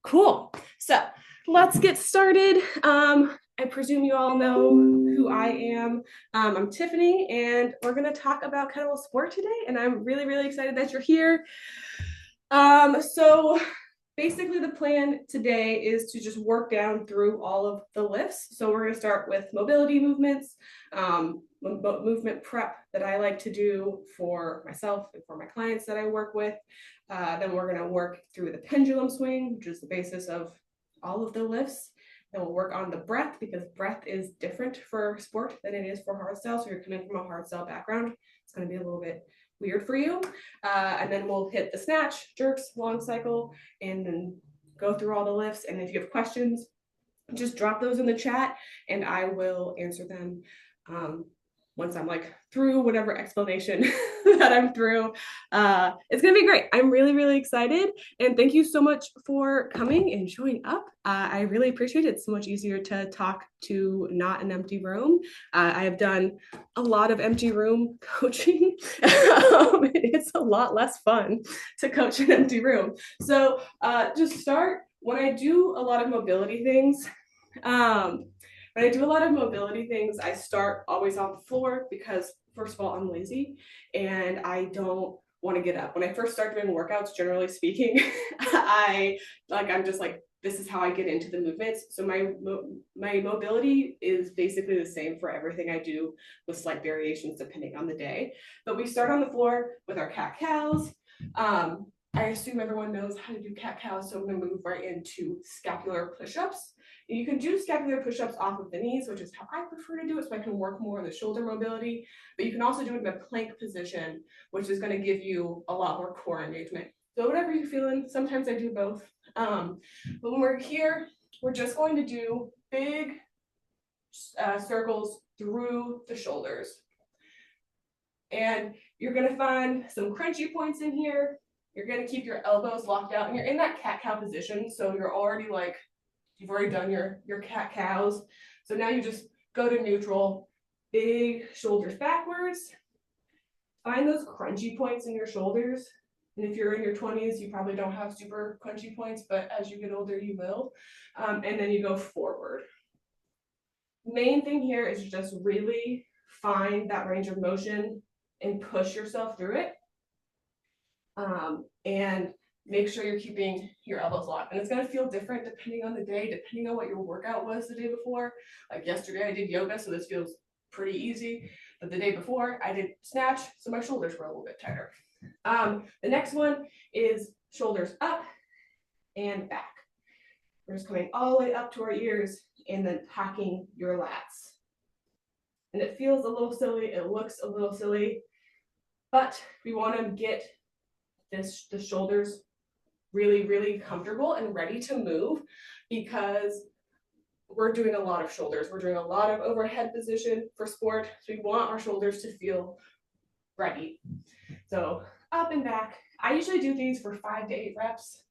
Cool. So let's get started. I presume you all know who I am. I'm Tiffany, and we're going to talk about Kettlebell Sport today. And I'm really, really excited that you're here. So basically, the plan today is to just work down through all of the lifts. So we're going to start with mobility movements, movement prep that I like to do for myself and for my clients that I work with. Then we're going to work through the pendulum swing, which is the basis of all of the lifts. Then we'll work on the breath because breath is different for sport than it is for hardstyle. So if you're coming from a hardstyle background, it's going to be a little bit weird for you. And then we'll hit the snatch, jerks, long cycle, and then go through all the lifts. And if you have questions, just drop those in the chat and I will answer them once I'm like through whatever explanation that I'm through. It's gonna be great. I'm really, really excited. And thank you so much for coming and showing up. I really appreciate it. It's so much easier to talk to not an empty room. I have done a lot of empty room coaching. It's a lot less fun to coach an empty room. So just start when I do a lot of mobility things. I start always on the floor because, first of all, I'm lazy and I don't want to get up. When I first start doing workouts, generally speaking, I'm just like, this is how I get into the movements. So my mobility is basically the same for everything I do, with slight variations depending on the day. But we start on the floor with our cat cows. I assume everyone knows how to do cat cows, so I'm going to move right into scapular push-ups. You can do scapular push-ups off of the knees, which is how I prefer to do it, so I can work more on the shoulder mobility. But you can also do it in a plank position, which is going to give you a lot more core engagement. So whatever you're feeling, sometimes I do both. But when we're here, we're just going to do big circles through the shoulders. And you're going to find some crunchy points in here. You're going to keep your elbows locked out, and you're in that cat-cow position, so you're already like, you've already done your cat-cows. So now you just go to neutral, big shoulders backwards. Find those crunchy points in your shoulders. And if you're in your 20s, you probably don't have super crunchy points, but as you get older, you will. And then you go forward. Main thing here is just really find that range of motion and push yourself through it. And make sure you're keeping your elbows locked. And it's going to feel different depending on the day, depending on what your workout was the day before. Like yesterday I did yoga, so this feels pretty easy. But the day before I did snatch, so my shoulders were a little bit tighter. The next one is shoulders up and back. We're just coming all the way up to our ears and then packing your lats. And it feels a little silly, it looks a little silly, but we want to get the shoulders really, really comfortable and ready to move because we're doing a lot of shoulders. We're doing a lot of overhead position for sport. So we want our shoulders to feel ready. So up and back. I usually do these for 5 to 8 reps.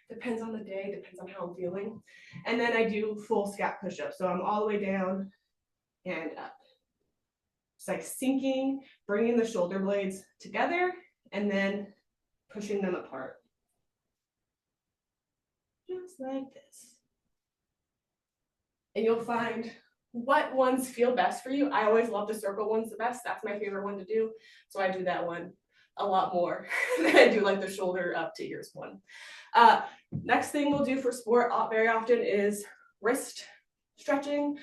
Depends on the day, depends on how I'm feeling. And then I do full scat push-ups. So I'm all the way down and up. It's like sinking, bringing the shoulder blades together and then pushing them apart. Just like this. And you'll find what ones feel best for you. I always love the circle ones the best. That's my favorite one to do. So I do that one a lot more than I do like the shoulder up to ears one. Next thing we'll do for sport very often is wrist stretching.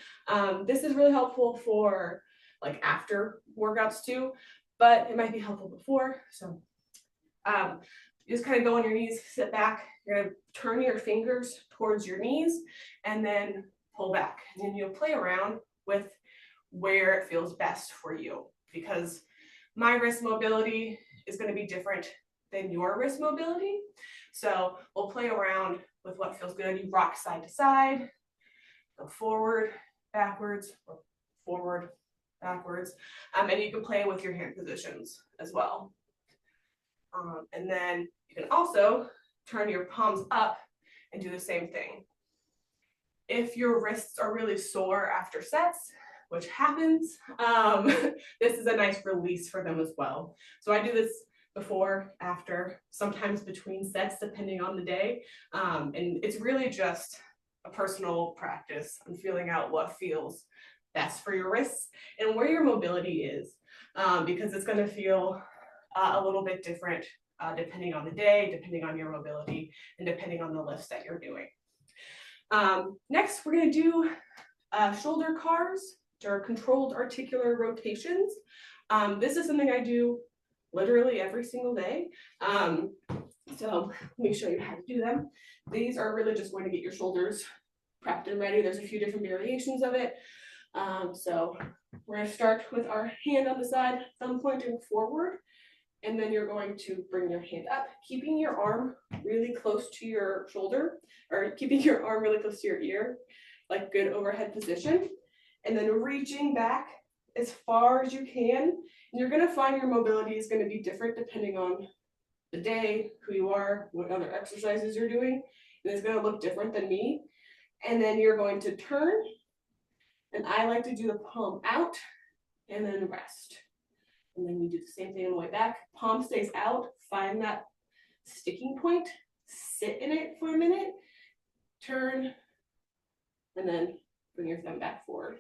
This is really helpful for like after workouts too, but it might be helpful before. So you just kind of go on your knees, sit back. You're going to turn your fingers towards your knees and then pull back. And then you'll play around with where it feels best for you because my wrist mobility is going to be different than your wrist mobility. So we'll play around with what feels good. You rock side to side, go forward, backwards, or forward, backwards. And you can play with your hand positions as well. And then you can also turn your palms up and do the same thing. If your wrists are really sore after sets, which happens, this is a nice release for them as well. So I do this before, after, sometimes between sets, depending on the day. And it's really just a personal practice on feeling out what feels best for your wrists and where your mobility is, because it's going to feel a little bit different depending on the day, depending on your mobility, and depending on the lifts that you're doing. Next, we're going to do shoulder cars, or controlled articular rotations. This is something I do literally every single day. So let me show you how to do them. These are really just going to get your shoulders prepped and ready. There's a few different variations of it. So we're going to start with our hand on the side, thumb pointing forward, and then you're going to bring your hand up, keeping your arm really close to your shoulder, or keeping your arm really close to your ear, like good overhead position, and then reaching back as far as you can. And you're going to find your mobility is going to be different depending on the day, who you are, what other exercises you're doing, and it's going to look different than me. And then you're going to turn, and I like to do the palm out and then rest. And then you do the same thing on the way back. Palm stays out, find that sticking point, sit in it for a minute, turn, and then bring your thumb back forward.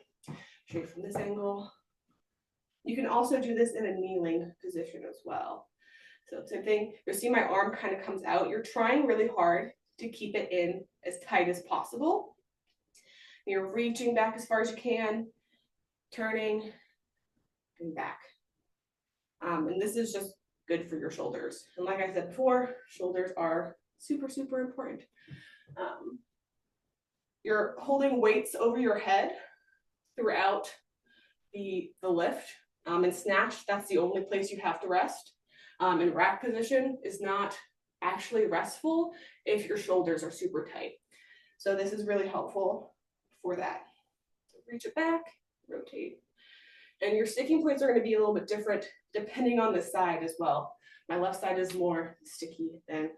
Show you from this angle. You can also do this in a kneeling position as well. So same thing, you'll see my arm kind of comes out. You're trying really hard to keep it in as tight as possible. You're reaching back as far as you can, turning, and back. And this is just good for your shoulders. And like I said before, shoulders are super, super important. You're holding weights over your head throughout the lift. And snatch, that's the only place you have to rest. And rack position is not actually restful if your shoulders are super tight. So this is really helpful for that. So reach it back, rotate. And your sticking points are going to be a little bit different depending on the side as well. My left side is more sticky than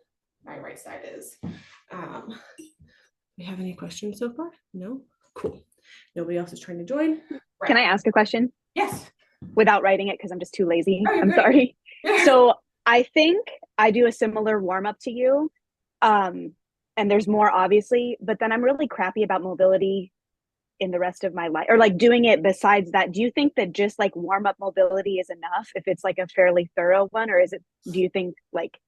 my right side is. We have any questions so far? No? Cool. Nobody else is trying to join? Right. Can I ask a question? Yes. Without writing it, because I'm just too lazy. Oh, I'm great. sorry. So I think I do a similar warm-up to you. And there's more, obviously, but then I'm really crappy about mobility in the rest of my life, or like doing it besides that. Do you think that just like warm-up mobility is enough if it's like a fairly thorough one, or is it, do you think like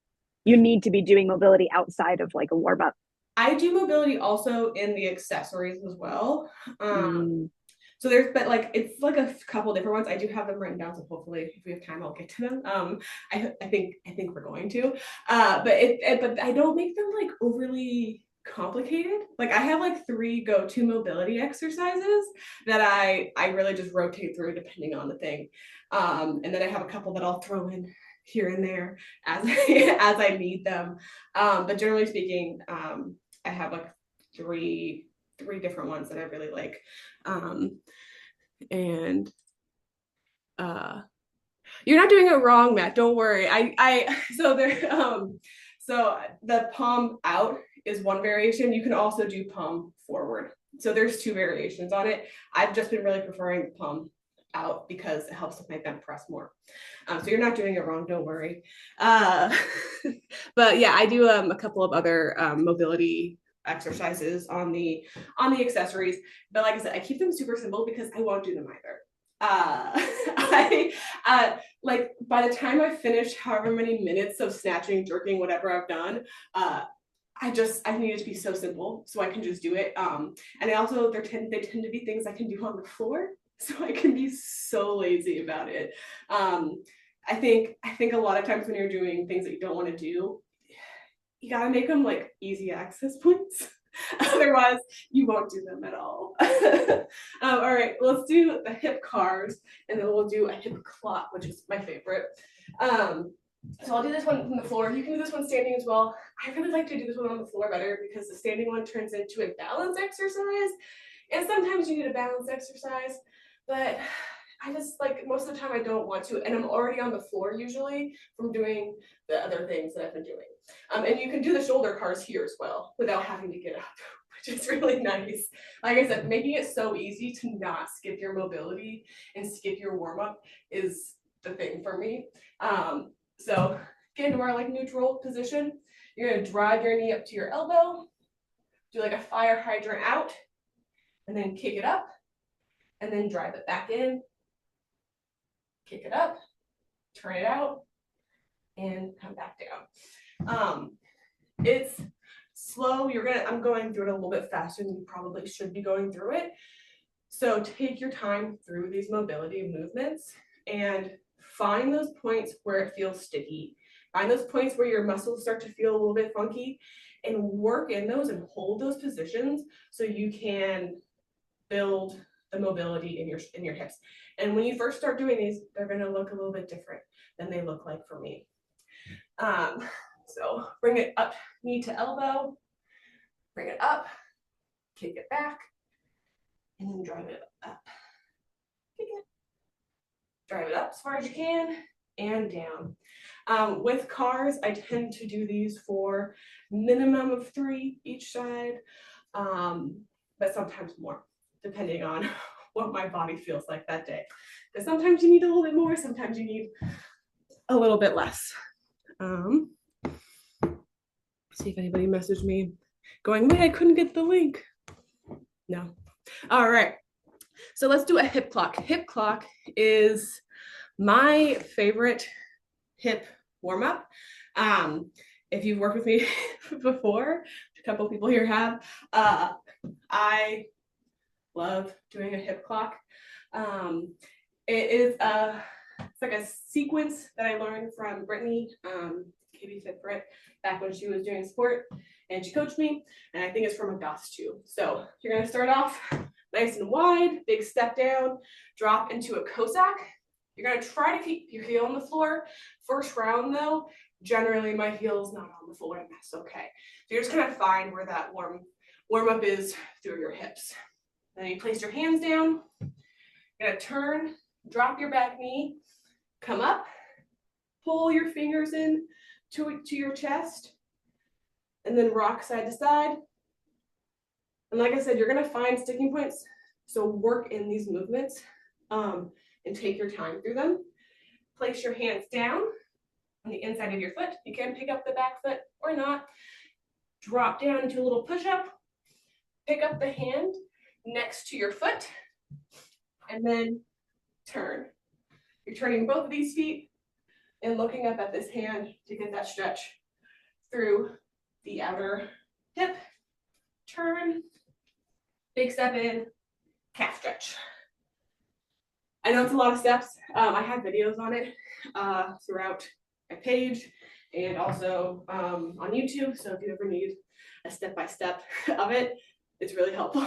you need to be doing mobility outside of like a warm-up? I do mobility also in the accessories as well. So there's, but like, it's like a couple different ones. I do have them written down, so hopefully if we have time, I'll get to them. I think we're going to, but I don't make them like overly complicated. Like I have like 3 go-to mobility exercises that I really just rotate through depending on the thing. And then I have a couple that I'll throw in here and there as I need them. But generally speaking, I have like three different ones that I really like. And you're not doing it wrong, Matt, don't worry. So the palm out is one variation. You can also do palm forward. So there's 2 variations on it. I've just been really preferring palm out because it helps with my bench press more. So you're not doing it wrong, don't worry. But yeah, I do a couple of other mobility exercises on the accessories, but like I said, I keep them super simple because I won't do them either. Like by the time I finish however many minutes of snatching, jerking, whatever I've done, I need it to be so simple so I can just do it. And I also they tend to be things I can do on the floor, so I can be so lazy about it. I think a lot of times when you're doing things that you don't want to do, you gotta make them like easy access points. Otherwise, you won't do them at all. All right, let's do the hip cars, and then we'll do a hip clock, which is my favorite. So I'll do this one from the floor. You can do this one standing as well. I really like to do this one on the floor better because the standing one turns into a balance exercise, and sometimes you need a balance exercise, but I just like most of the time I don't want to, and I'm already on the floor usually from doing the other things that I've been doing. And you can do the shoulder cars here as well without having to get up, which is really nice. Like I said, making it so easy to not skip your mobility and skip your warm-up is the thing for me. So get into our like neutral position. You're gonna drive your knee up to your elbow, do like a fire hydrant out, and then kick it up, and then drive it back in, kick it up, turn it out, and come back down. It's slow. I'm going through it a little bit faster than you probably should be going through it. So take your time through these mobility movements and find those points where it feels sticky. Find those points where your muscles start to feel a little bit funky and work in those and hold those positions so you can build the mobility in your hips. And when you first start doing these, they're going to look a little bit different than they look like for me. So bring it up, knee to elbow, bring it up, kick it back, and then drive it up. Kick it. Drive it up as far as you can and down. With cars, I tend to do these for minimum of 3 each side, but sometimes more, depending on what my body feels like that day. Because sometimes you need a little bit more, sometimes you need a little bit less. See if anybody messaged me going, wait, I couldn't get the link. No. All right. So let's do a hip clock. Hip clock is my favorite hip warm up. If you've worked with me before, a couple of people here have, I love doing a hip clock. It's like a sequence that I learned from Brittany, KB Fit Brit, back when she was doing sport, and she coached me, and I think it's from a Goss too. So you're gonna start off nice and wide, big step down, drop into a Cossack. You're gonna try to keep your heel on the floor. First round though, generally my heel is not on the floor, and that's okay. So you're just gonna find where that warm up is through your hips. Then you place your hands down. You're gonna turn, drop your back knee, come up, pull your fingers in to your chest, and then rock side to side. And like I said, you're gonna find sticking points, so work in these movements and take your time through them. Place your hands down on the inside of your foot. You can pick up the back foot or not. Drop down into a little push-up. Pick up the hand next to your foot, and then turn. You're turning both of these feet and looking up at this hand to get that stretch through the outer hip. Turn, big step in, calf stretch. I know it's a lot of steps. I have videos on it throughout my page and also on YouTube. So if you ever need a step-by-step of it, it's really helpful.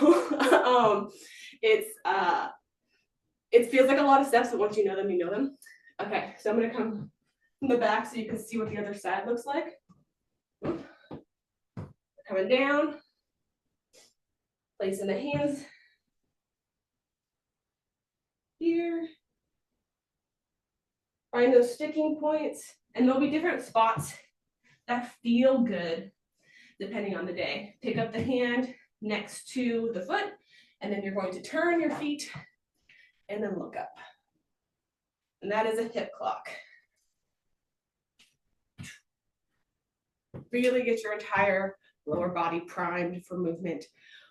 It feels like a lot of steps, but once you know them, you know them. Okay, so I'm gonna come from the back so you can see what the other side looks like. Coming down, placing the hands here. Find those sticking points, and there'll be different spots that feel good depending on the day. Pick up the hand next to the foot, and then you're going to turn your feet and then look up. And that is a hip clock. Really get your entire lower body primed for movement,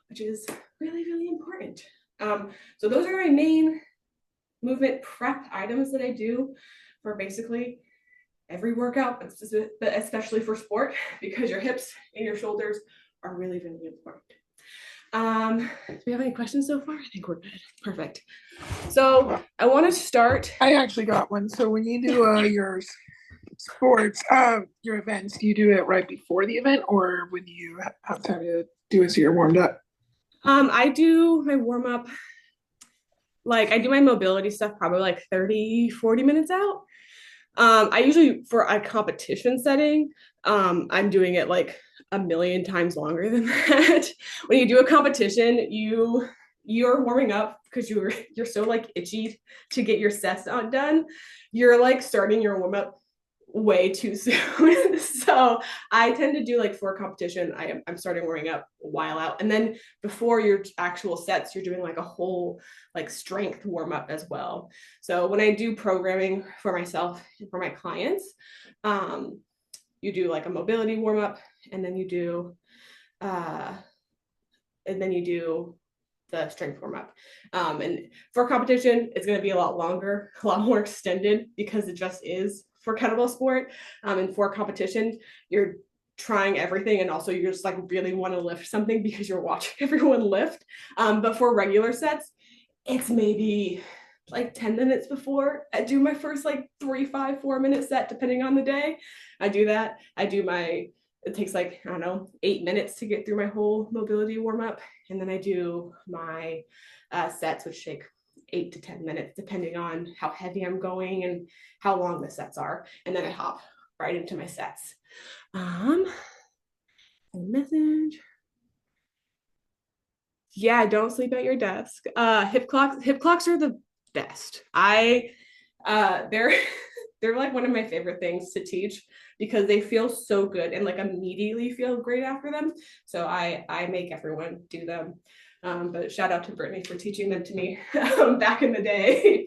which is really, really important. So those are my main movement prep items that I do for basically every workout, but especially for sport, because your hips and your shoulders are really, really important. Do we have any questions so far? I think we're good. Perfect. So I want to start. I actually got one. So when you do your sports, your events, do you do it right before the event or when you have time to do it so you're warmed up? I do my warm up, like I do my mobility stuff probably like 30, 40 minutes out. I usually, for a competition setting, I'm doing it like a million times longer than that. When you do a competition, you're warming up because you're so like itchy to get your sets done. You're like starting your warm up way too soon. So I tend to do like for competition, I'm starting warming up a while out. And then before your actual sets, you're doing like a whole like strength warm up as well. So when I do programming for myself and for my clients, you do like a mobility warm up, and then you do the strength warm up. And for competition, it's going to be a lot longer, a lot more extended, because it just is for kettlebell sport. And for competition, you're trying everything, and also you just like really want to lift something because you're watching everyone lift. But for regular sets, it's maybe like 10 minutes before I do my first like 3, 5, 4 minute set, depending on the day. I do that. It takes like, I don't know, 8 minutes to get through my whole mobility warm up. And then I do my sets, which take 8 to 10 minutes, depending on how heavy I'm going and how long the sets are. And then I hop right into my sets. Message. Yeah, don't sleep at your desk. Hip clocks are the best. They're they're like one of my favorite things to teach, because they feel so good and like immediately feel great after them. So I make everyone do them. But shout out to Brittany for teaching them to me back in the day.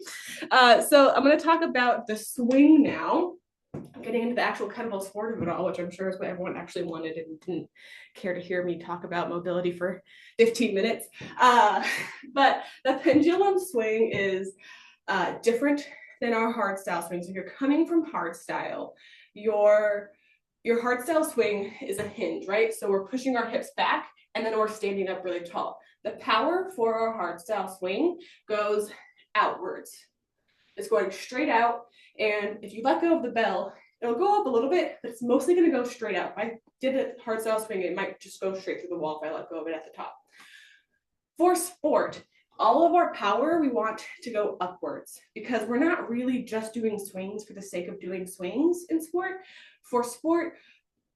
So I'm going to talk about the swing now, getting into the actual kettlebell sport of it all, which I'm sure is what everyone actually wanted and didn't care to hear me talk about mobility for 15 minutes. But the pendulum swing is different than our hard style swings. If you're coming from hard style, your hard style swing is a hinge, right? So we're pushing our hips back and then we're standing up really tall. The power for our hard style swing goes outwards. It's going straight out, and if you let go of the bell, it'll go up a little bit, but it's mostly going to go straight out. If I did a hard style swing, it might just go straight through the wall if I let go of it at the top. For sport, all of our power, we want to go upwards, because we're not really just doing swings for the sake of doing swings in sport. For sport,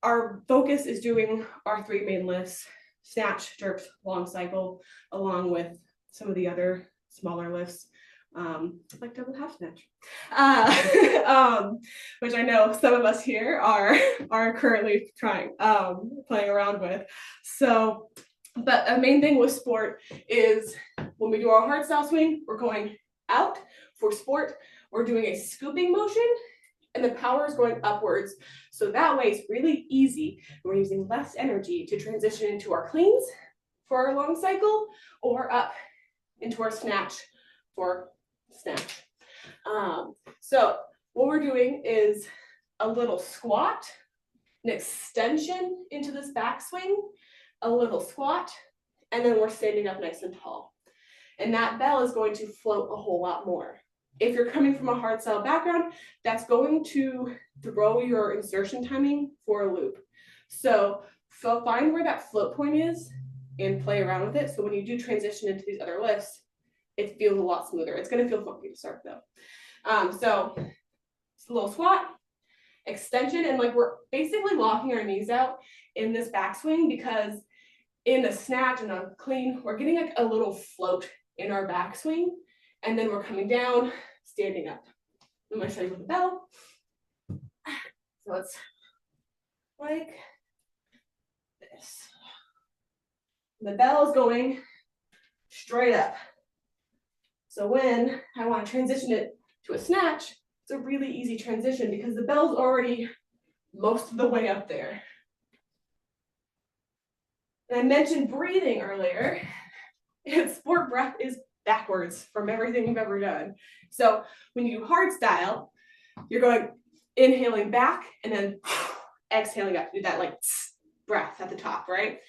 our focus is doing our 3 main lifts: snatch, jerks, long cycle, along with some of the other smaller lifts, like double half snatch, which I know some of us here are currently playing around with. So, but the main thing with sport is when we do our hard style swing, we're going out. For sport, we're doing a scooping motion, and the power is going upwards. So that way it's really easy. We're using less energy to transition into our cleans for our long cycle, or up into our snatch for snatch. So what we're doing is a little squat, an extension into this backswing, a little squat, and then we're standing up nice and tall. And that bell is going to float a whole lot more. If you're coming from a hard style background, that's going to throw your insertion timing for a loop. So find where that float point is and play around with it. So when you do transition into these other lifts, it feels a lot smoother. It's going to feel funky to start though. So it's a little squat, extension, and like we're basically locking our knees out in this backswing, because in a snatch and a clean, we're getting like a little float in our backswing, and then we're coming down, standing up. I'm going to show you with the bell. So it's like this. The bell is going straight up. So when I want to transition it to a snatch, it's a really easy transition because the bell's already most of the way up there. And I mentioned breathing earlier. Sport breath is backwards from everything you've ever done. So when you do hard style, you're going inhaling back and then exhaling up. Do that like breath at the top, right?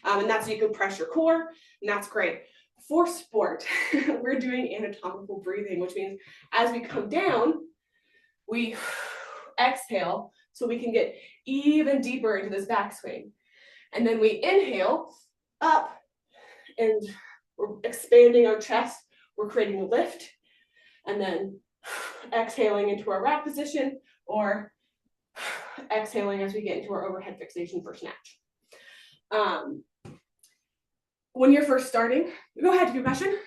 And that's so you can press your core, and that's great. For sport, we're doing anatomical breathing, which means as we come down, we exhale so we can get even deeper into this backswing. And then we inhale up, and we're expanding our chest. We're creating a lift, and then exhaling into our rack position, or exhaling as we get into our overhead fixation for snatch. When you're first starting, go ahead, your question.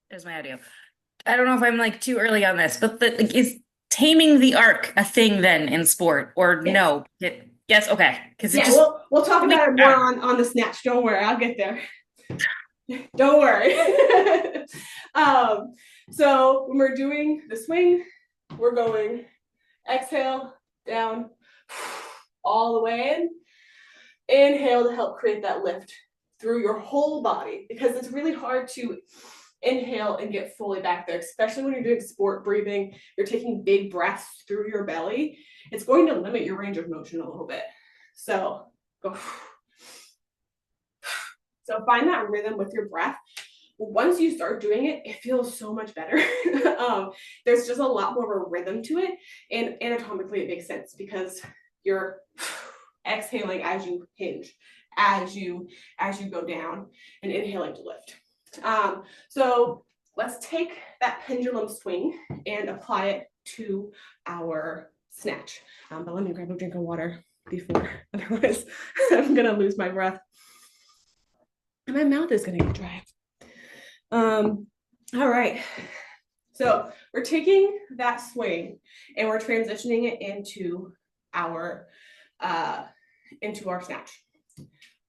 There's my audio. I don't know if I'm like too early on this, but taming the arc a thing then in sport, or Yes. no? Yes, okay. Because it Yeah, just we'll talk about it more on the snatch. Don't worry, I'll get there. Don't worry. So when we're doing the swing, we're going exhale, down, all the way in. Inhale to help create that lift through your whole body, because it's really hard to inhale and get fully back there, especially when you're doing sport breathing. You're taking big breaths through your belly. It's going to limit your range of motion a little bit. So go. So find that rhythm with your breath. Once you start doing it, it feels so much better. There's just a lot more of a rhythm to it, and anatomically it makes sense because you're exhaling as you hinge, as you go down, and inhaling to lift. So let's take that pendulum swing and apply it to our snatch. But let me grab a drink of water before, otherwise I'm gonna lose my breath. And my mouth is gonna get dry. All right. So we're taking that swing and we're transitioning it into our snatch.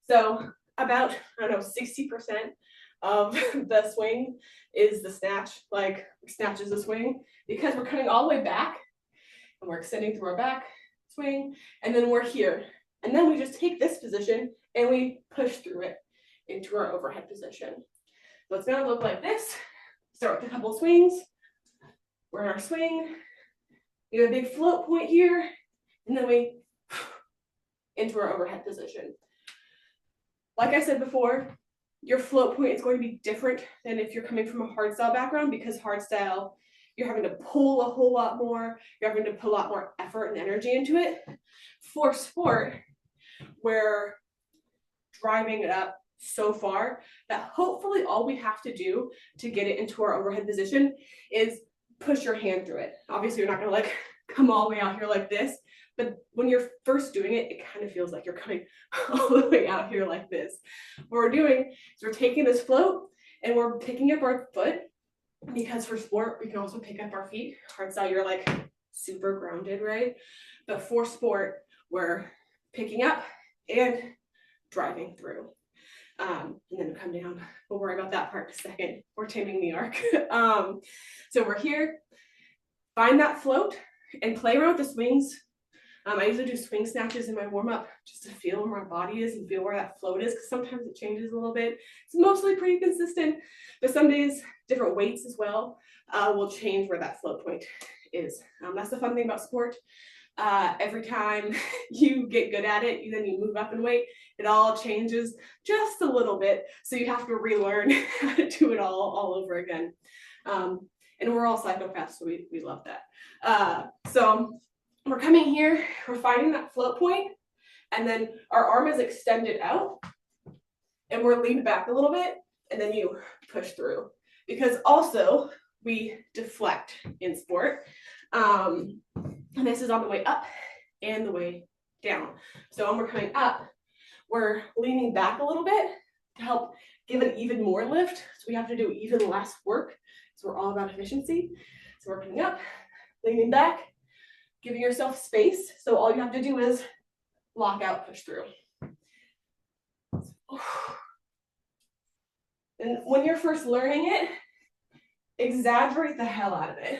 So about, I don't know, 60% of the swing is the snatch, like snatch is the swing, because we're coming all the way back and we're extending through our back swing, and then we're here. And then we just take this position and we push through it into our overhead position. So it's gonna look like this. Start with a couple swings. We're in our swing. We have a big float point here, and then we into our overhead position. Like I said before, your float point is going to be different than if you're coming from a hardstyle background, because hardstyle, you're having to pull a whole lot more. You're having to put a lot more effort and energy into it. For sport, we're driving it up so far that hopefully all we have to do to get it into our overhead position is push your hand through it. Obviously, you're not gonna like come all the way out here like this, but when you're first doing it, it kind of feels like you're coming all the way out here like this. What we're doing is we're taking this float and we're picking up our foot, because for sport, we can also pick up our feet. Hardstyle, you're like super grounded, right? But for sport, we're picking up and driving through. And then come down. We'll worry about that part in a second. We're taming the arc. So we're here. Find that float and play around with the swings. I usually do swing snatches in my warm-up just to feel where my body is and feel where that float is, because sometimes it changes a little bit. It's mostly pretty consistent, but some days different weights as well will change where that float point is. That's the fun thing about sport. Every time you get good at it, then you move up in weight, it all changes just a little bit. So you have to relearn how to do it all over again. And we're all psychopaths, so we love that. So we're coming here, we're finding that float point, and then our arm is extended out, and we're leaned back a little bit, and then you push through. Because also, we deflect in sport. And this is on the way up and the way down. So when we're coming up, we're leaning back a little bit to help give it even more lift. So we have to do even less work. So we're all about efficiency. So we're coming up, leaning back, giving yourself space. So all you have to do is lock out, push through. And when you're first learning it, exaggerate the hell out of it.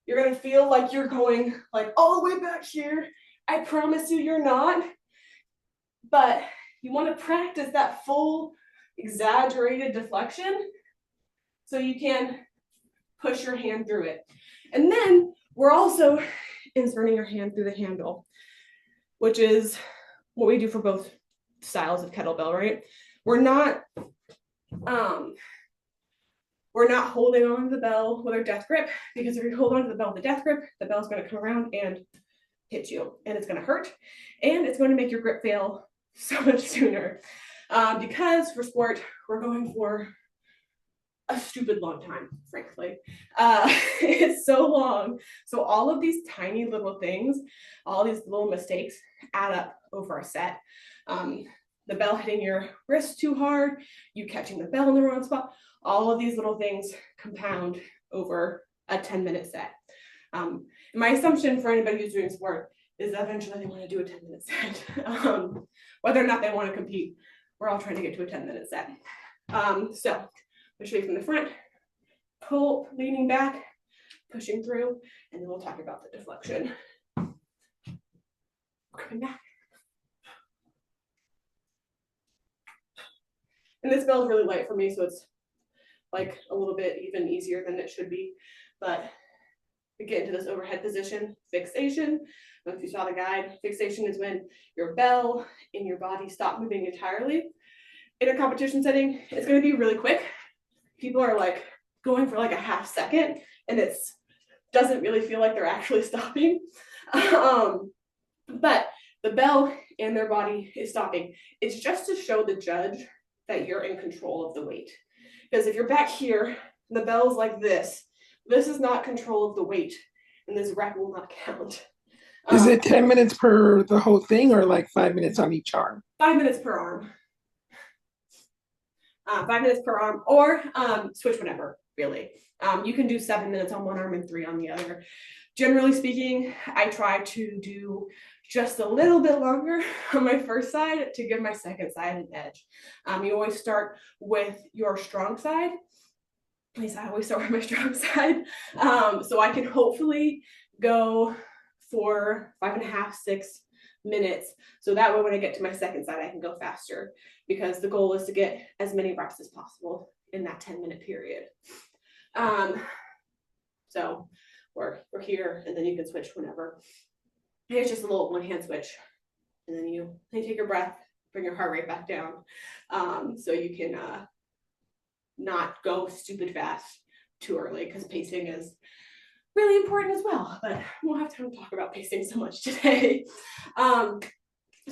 You're gonna feel like you're going like all the way back here. I promise you, you're not. But you want to practice that full exaggerated deflection so you can push your hand through it. And then we're also inserting your hand through the handle, which is what we do for both styles of kettlebell, right? We're not holding on to the bell with our death grip, because if you hold on to the bell with the death grip, the bell's going to come around and hit you, and it's going to hurt, and it's going to make your grip fail so much sooner. Because for sport, we're going for a stupid long time, frankly. It's so long. So all of these tiny little things, all these little mistakes add up over a set. The bell hitting your wrist too hard, you catching the bell in the wrong spot, all of these little things compound over a 10-minute set. My assumption for anybody who's doing sport is that eventually they want to do a 10-minute set. Whether or not they want to compete, we're all trying to get to a 10-minute set. So I'll show you from the front, pull, leaning back, pushing through, and then we'll talk about the deflection. Coming back. And this bell is really light for me, so it's like a little bit even easier than it should be. But we get into this overhead position, fixation. If you saw the guide, fixation is when your bell and your body stop moving entirely. In a competition setting, it's going to be really quick. People are like going for like a half second, and it doesn't really feel like they're actually stopping. But the bell and their body is stopping. It's just to show the judge that you're in control of the weight. Because if you're back here, the bell's like this is not control of the weight, and this rep will not count. Is it 10 minutes per the whole thing, or like 5 minutes on each arm? 5 minutes per arm. 5 minutes per arm, or switch whenever, really. You can do 7 minutes on one arm and 3 on the other. Generally speaking, I try to do just a little bit longer on my first side to give my second side an edge. You always start with your strong side. At least I always start with my strong side. So I can hopefully go for 5.5, 6 minutes. So that way when I get to my second side, I can go faster, because the goal is to get as many reps as possible in that 10-minute period. So we're here, and then you can switch whenever. It's just a little one-hand switch, and then you take your breath, bring your heart rate back down, so you can not go stupid fast too early, because pacing is really important as well, but we won't have time to talk about pacing so much today. So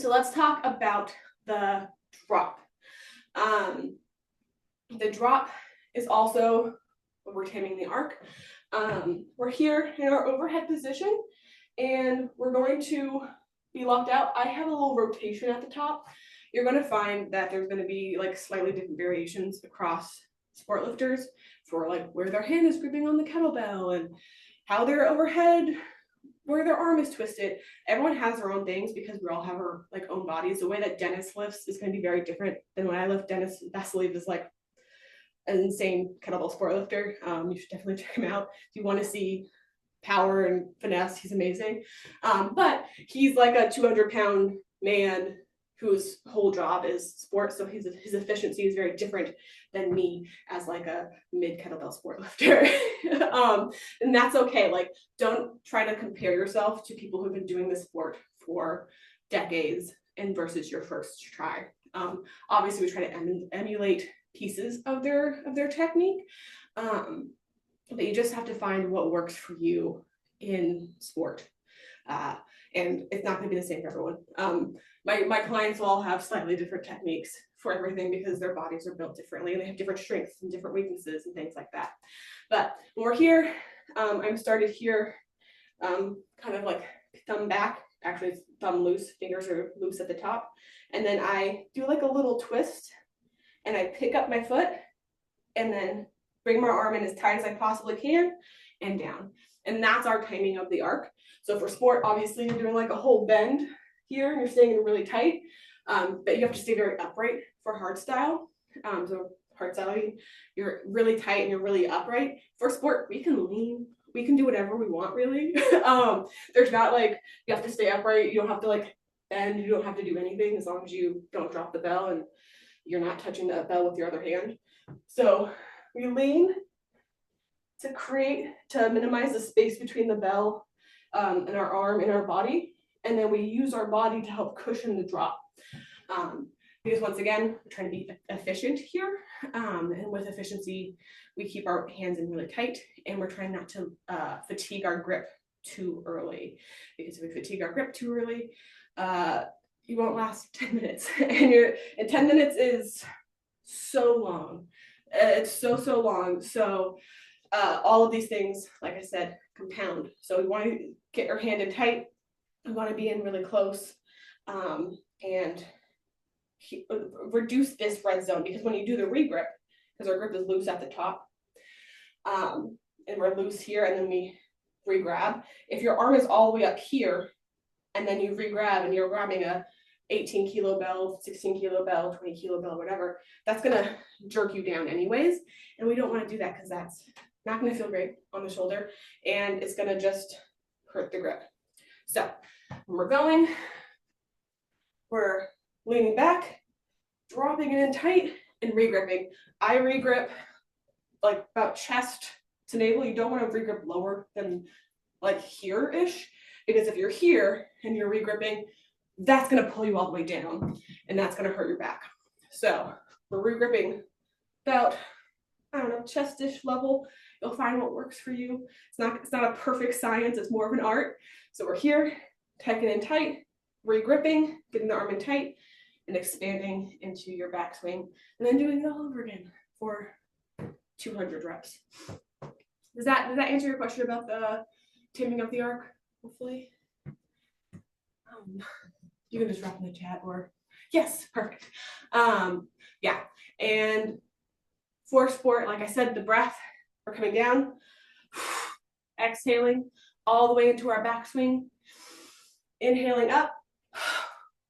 let's talk about the drop. The drop is also when we're taming the arc. We're here in our overhead position, and we're going to be locked out. I have a little rotation at the top. You're going to find that there's going to be like slightly different variations across sport lifters for like where their hand is gripping on the kettlebell and how they're overhead, where their arm is twisted. Everyone has their own things because we all have our like own bodies. The way that Dennis lifts is going to be very different than when I lift. Dennis Vasiliev is like an insane kettlebell sport lifter. You should definitely check him out if you want to see power and finesse. He's amazing. But he's like a 200-pound man whose whole job is sports, so his efficiency is very different than me as like a mid kettlebell sport lifter. And that's okay. Like, don't try to compare yourself to people who've been doing this sport for decades and versus your first try. Obviously we try to emulate pieces of their technique, but you just have to find what works for you in sport, and it's not going to be the same for everyone. My clients all have slightly different techniques for everything because their bodies are built differently and they have different strengths and different weaknesses and things like that. But when we're here, I'm started here, kind of like thumb back, actually it's thumb loose, fingers are loose at the top. And then I do like a little twist, and I pick up my foot and then bring my arm in as tight as I possibly can and down. And that's our timing of the arc. So for sport, obviously you're doing like a whole bend here and you're staying in really tight, but you have to stay very upright for hard style. So hard style, you're really tight and you're really upright. For sport, we can lean, we can do whatever we want really. There's not like, you have to stay upright, you don't have to like bend, you don't have to do anything as long as you don't drop the bell and you're not touching the bell with your other hand. So we lean to minimize the space between the bell and our arm and our body. And then we use our body to help cushion the drop. Because once again, we're trying to be efficient here. And with efficiency, we keep our hands in really tight, and we're trying not to fatigue our grip too early. Because if we fatigue our grip too early, you won't last 10 minutes. And 10 minutes is so long. It's so long. So all of these things, like I said, compound. So we want to get our hand in tight. We want to be in really close, and reduce this red zone, because when you do the regrip, because our grip is loose at the top, and we're loose here, and then we re-grab. If your arm is all the way up here, and then you re-grab and you're grabbing a 18 kilo bell, 16 kilo bell, 20 kilo bell, whatever, that's gonna jerk you down anyways. And we don't wanna do that because that's not gonna feel great on the shoulder, and it's gonna just hurt the grip. So when we're going, we're leaning back, dropping it in tight, and re-gripping. I re-grip like about chest to navel. You don't want to re-grip lower than like here-ish, because if you're here and you're re-gripping, that's going to pull you all the way down, and that's going to hurt your back. So we're re-gripping about, I don't know, chest-ish level. You'll find what works for you. It's not a perfect science, it's more of an art. So we're here, tucking in tight, re-gripping, getting the arm in tight, and expanding into your backswing, and then doing it all over again for 200 reps. Does that answer your question about the taming of the arc? Hopefully. You can just drop in the chat, or yes, perfect. Yeah, and for sport, like I said, the breath, we're coming down, exhaling all the way into our backswing, inhaling up,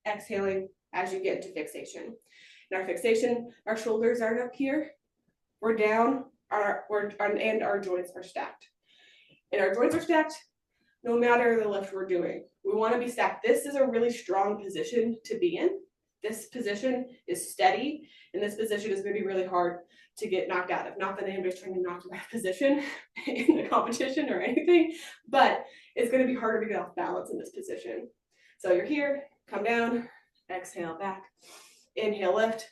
exhaling as you get into fixation. In our fixation, our shoulders aren't up here, we're down, and our joints are stacked. And our joints are stacked no matter the lift we're doing. We want to be stacked. This is a really strong position to be in. This position is steady, and this position is going to be really hard to get knocked out of. Not that anybody's trying to knock you out of position in the competition or anything, but it's going to be harder to get off balance in this position. So you're here, come down, exhale back, inhale lift,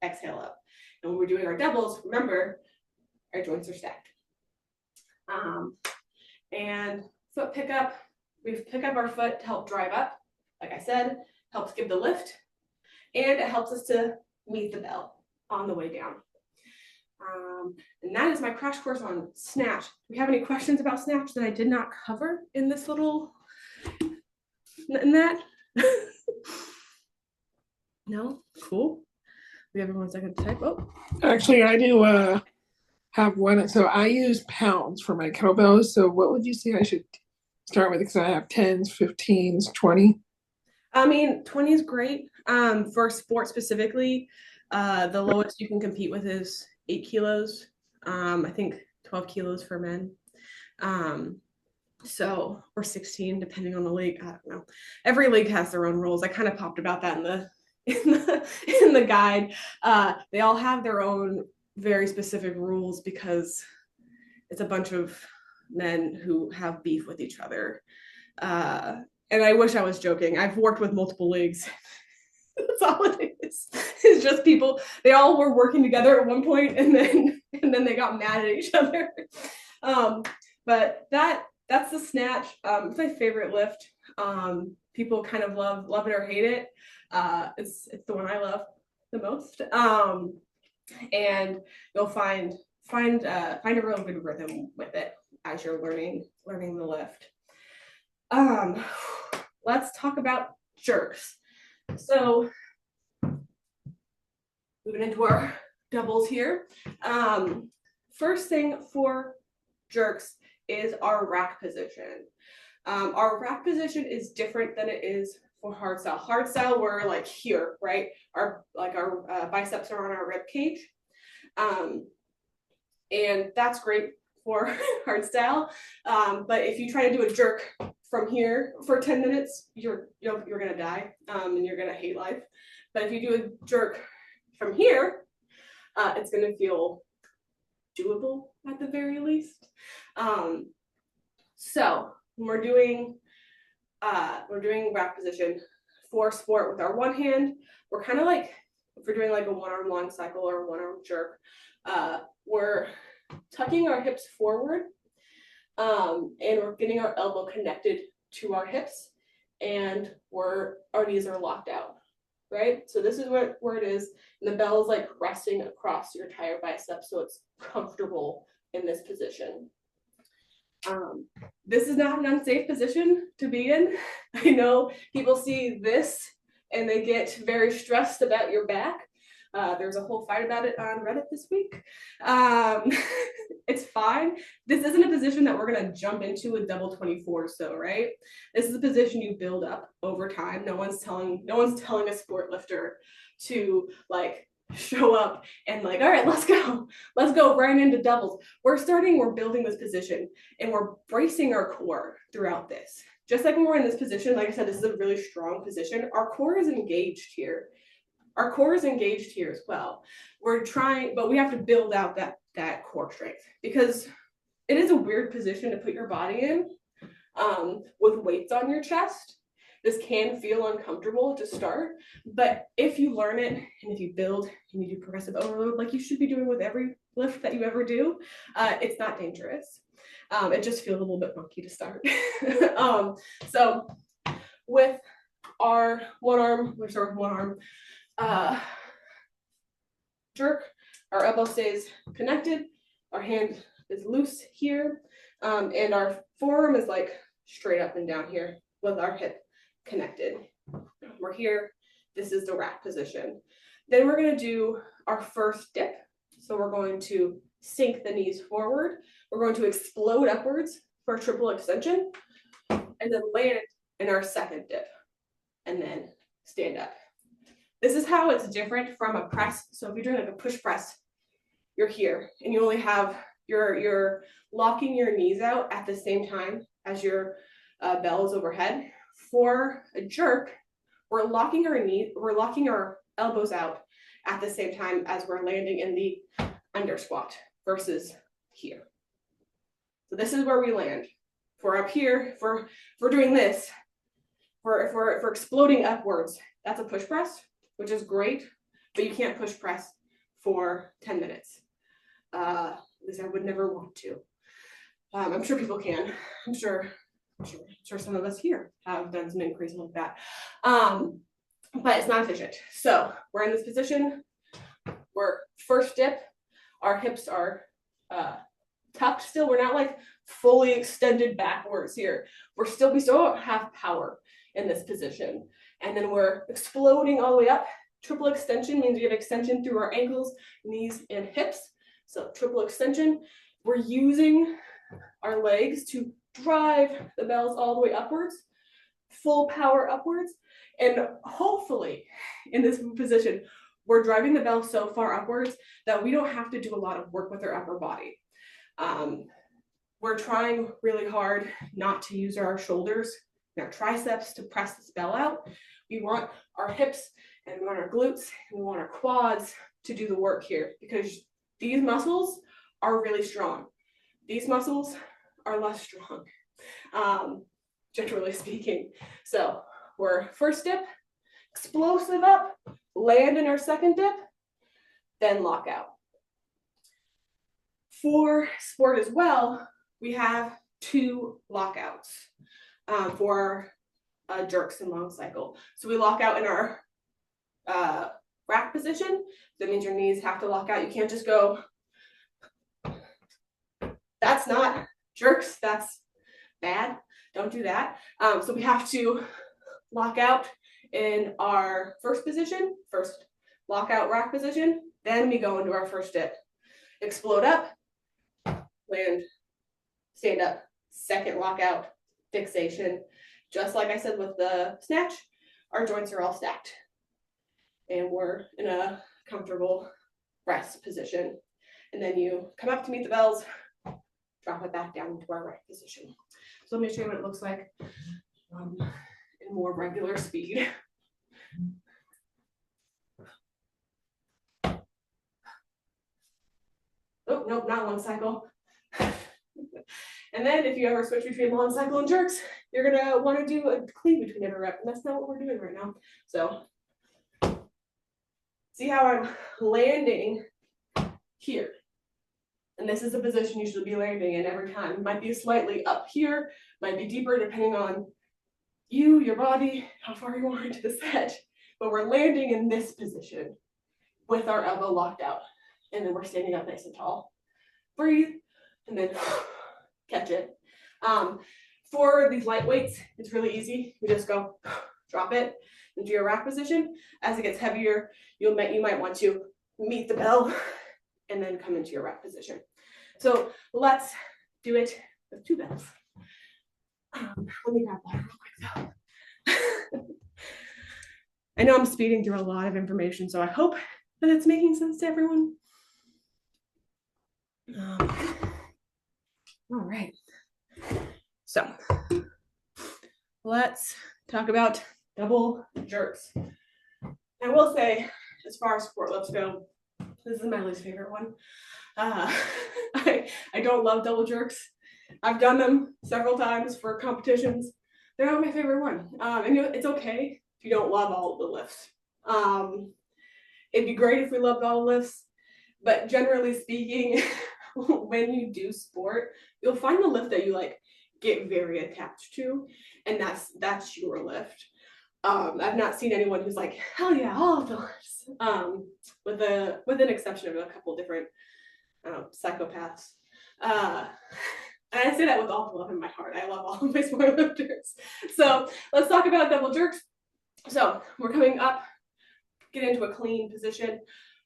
exhale up. And when we're doing our doubles, remember, our joints are stacked. And foot pickup, we pick up our foot to help drive up. Like I said, helps give the lift, and it helps us to meet the bell on the way down. And that is my crash course on snatch. Do we have any questions about snatch that I did not cover in this little, in that? No? Cool. We have 1 second to type. Oh. Actually, I do have one. So I use pounds for my kettlebells. So what would you say I should start with? Because I have 10s, 15s, 20. I mean, 20 is great. For sport specifically, the lowest you can compete with is 8 kilos. I think 12 kilos for men. So, or 16, depending on the league. I don't know. Every league has their own rules. I kind of popped about that in the guide. They all have their own very specific rules because it's a bunch of men who have beef with each other. And I wish I was joking. I've worked with multiple leagues. That's all it is. It's just people, they all were working together at one point, and then they got mad at each other. But that's the snatch. It's my favorite lift. People kind of love it or hate it. It's the one I love the most. And you'll find a real good rhythm with it as you're learning the lift. Let's talk about jerks. So moving into our doubles here. First thing for jerks is our rack position. Our rack position is different than it is for hardstyle. Hardstyle, we're like here, right? Our biceps are on our rib cage. And that's great for hardstyle. But if you try to do a jerk from here for 10 minutes, you're gonna die, and you're gonna hate life. But if you do a jerk from here, it's gonna feel doable at the very least. So when we're doing rack position for sport with our one hand, we're kind of like, if we're doing like a one arm long cycle or a one arm jerk, we're tucking our hips forward, and we're getting our elbow connected to our hips, and our knees are locked out, right? So this is where it is, and the bell is like resting across your entire bicep, so it's comfortable in this position. This is not an unsafe position to be in. I know people see this and they get very stressed about your back. There's a whole fight about it on Reddit this week. It's fine. This isn't a position that we're gonna jump into with double 24, so right? This is a position you build up over time. No one's telling a sport lifter to like show up and like, all right, let's go right into doubles. We're building this position and we're bracing our core throughout this. Just like when we're in this position, like I said, this is a really strong position. Our core is engaged here. Our core is engaged here as well. We're trying, but we have to build out that core strength because it is a weird position to put your body in with weights on your chest. This can feel uncomfortable to start, but if you learn it and if you build and you do progressive overload like you should be doing with every lift that you ever do, it's not dangerous. It just feels a little bit funky to start. So with our one arm, we start with one arm jerk, our elbow stays connected, our hand is loose here, and our forearm is like straight up and down here with our hip connected. We're here. This is the rack position. Then we're going to do our first dip. So we're going to sink the knees forward. We're going to explode upwards for a triple extension and then land in our second dip and then stand up. This is how it's different from a press. So if you're doing like a push press, you're here and you only have you're locking your knees out at the same time as your bell is overhead. For a jerk, we're locking our elbows out at the same time as we're landing in the under squat versus here. So this is where we land. If we're up here, if we're doing this, if we're exploding upwards, that's a push press, which is great, but you can't push press for 10 minutes. At least I would never want to. I'm sure people can. I'm sure some of us here have done some increases like that. But it's not efficient. So we're in this position. We're first dip. Our hips are tucked still. We're not like fully extended backwards here. We still don't have power in this position. And then we're exploding all the way up. Triple extension means we have extension through our ankles, knees, and hips. So triple extension. We're using our legs to drive the bells all the way upwards, full power upwards. And hopefully in this position, we're driving the bell so far upwards that we don't have to do a lot of work with our upper body. We're trying really hard not to use our shoulders and our triceps to press this bell out. We want our hips and we want our glutes and we want our quads to do the work here because these muscles are really strong. These muscles are less strong, generally speaking. So we're first dip, explosive up, land in our second dip, then lock out. For sport as well, we have 2 lockouts for jerks and long cycle. So we lock out in our rack position. That means your knees have to lock out. You can't just go, that's not jerks, that's bad. Don't do that. So we have to lock out in our first position, first lockout rack position. Then we go into our first dip. Explode up, land, stand up, second lockout, fixation. Just like I said with the snatch, our joints are all stacked. And we're in a comfortable rest position. And then you come up to meet the bells, drop it back down into our right position. So let me show you what it looks like in more regular speed. Oh, nope, not long cycle. And then if you ever switch between long cycle and jerks, you're gonna want to do a clean between every rep, and that's not what we're doing right now. So see how I'm landing here. And this is the position you should be landing in every time. It might be slightly up here, might be deeper depending on you, your body, how far you are into the set. But we're landing in this position with our elbow locked out. And then we're standing up nice and tall. Breathe, and then catch it. For these light weights, it's really easy. We just go drop it into your rack position. As it gets heavier, you might want to meet the bell and then come into your rack position. So let's do it with 2 bells. Let me grab water real quick though. I know I'm speeding through a lot of information, so I hope that it's making sense to everyone. All right. So let's talk about double jerks. I will say, as far as sport lifts go, this is my least favorite one. I don't love double jerks. I've done them several times for competitions. They're not my favorite one. And it's okay if you don't love all of the lifts. It'd be great if we loved all the lifts, but generally speaking, when you do sport, you'll find the lift that you like get very attached to, and that's your lift. I've not seen anyone who's like, hell yeah, all of the lifts. With an exception of a couple different psychopaths. And I say that with all the love in my heart. I love all of my sport lifters. So let's talk about double jerks. So we're coming up, get into a clean position.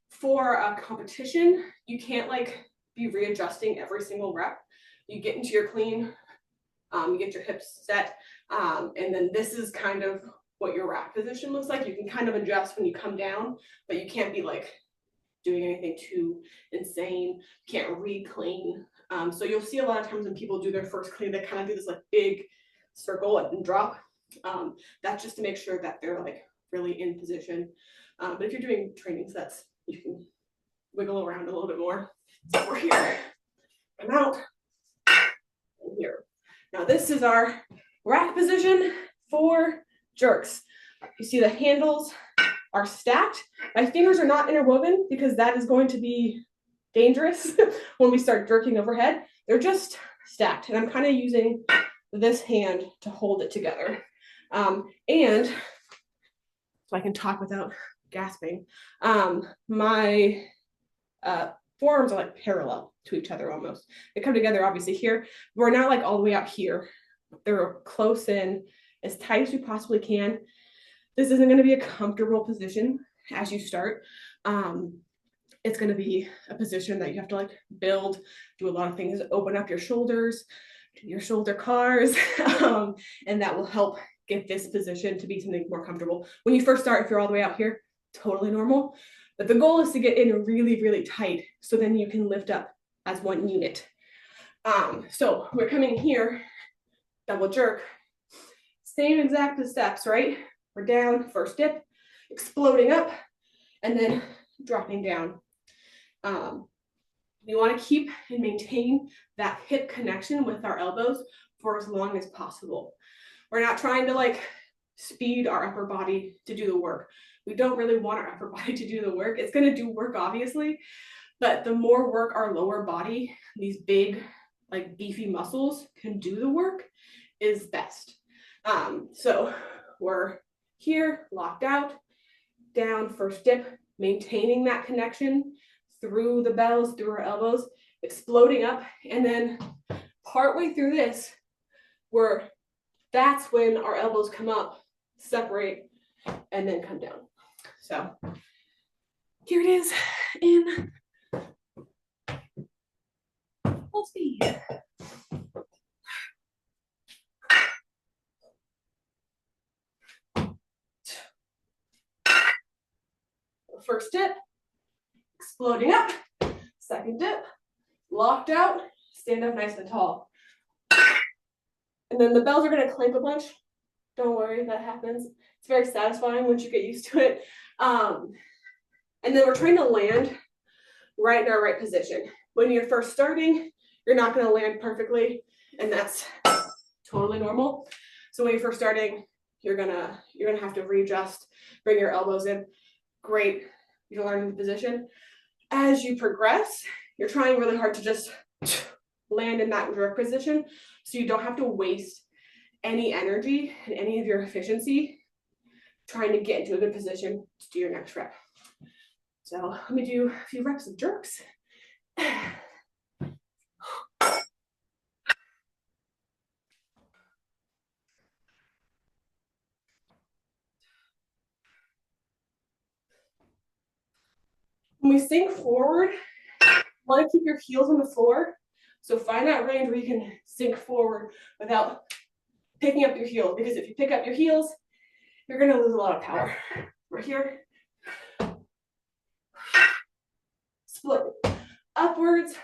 For a competition, you can't like be readjusting every single rep. You get into your clean, you get your hips set, and then this is kind of what your rack position looks like. You can kind of adjust when you come down, but you can't be like doing anything too insane. You can't re-clean. So you'll see a lot of times when people do their first clean, they kind of do this like big circle and drop. That's just to make sure that they're like really in position. But if you're doing training sets, you can wiggle around a little bit more. So we're here, I'm out, and here. Now this is our rack position for jerks. You see the handles are stacked. My fingers are not interwoven because that is going to be dangerous when we start jerking overhead. They're just stacked, and I'm kind of using this hand to hold it together. And so I can talk without gasping. My forearms are like parallel to each other almost. They come together obviously here. We're not like all the way out here. They're close in, as tight as we possibly can. This isn't going to be a comfortable position as you start. It's going to be a position that you have to like build, do a lot of things, open up your shoulders, do your shoulder cars, and that will help get this position to be something more comfortable. When you first start, if you're all the way out here, totally normal. But the goal is to get in really, really tight so then you can lift up as one unit. So we're coming here, double jerk, same exact steps, right? We're down, first dip, exploding up, and then dropping down. We want to keep and maintain that hip connection with our elbows for as long as possible. We're not trying to like speed our upper body to do the work. We don't really want our upper body to do the work. It's going to do work, obviously, but the more work our lower body, these big, like beefy muscles can do the work is best. So we're here, locked out, down, first dip, maintaining that connection through the bells, through our elbows, exploding up, and then partway through this, that's when our elbows come up, separate, and then come down. So here it is in full speed. First dip, exploding up, second dip, locked out, stand up nice and tall. And then the bells are going to clank a bunch. Don't worry, that happens. It's very satisfying once you get used to it. And then we're trying to land right in our right position. When you're first starting, you're not going to land perfectly, and that's totally normal. So when you're first starting, you're gonna have to readjust, bring your elbows in. Great, you're learning the position. As you progress, you're trying really hard to just land in that jerk position, so you don't have to waste any energy and any of your efficiency trying to get into a good position to do your next rep. So let me do a few reps of jerks. When we sink forward, you want to keep your heels on the floor. So find that range where you can sink forward without picking up your heels, because if you pick up your heels, you're going to lose a lot of power. We're here. Split upwards.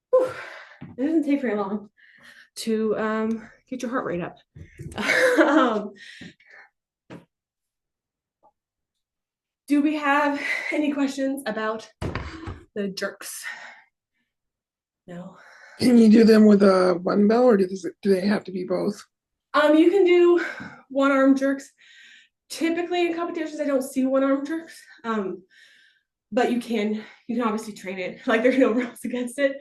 Whew. It doesn't take very long to get your heart rate up. Do we have any questions about the jerks? No. Can you do them with a one bell, or do they have to be both? You can do one arm jerks. Typically in competitions, I don't see one arm jerks. But you can obviously train it. Like there's no rules against it.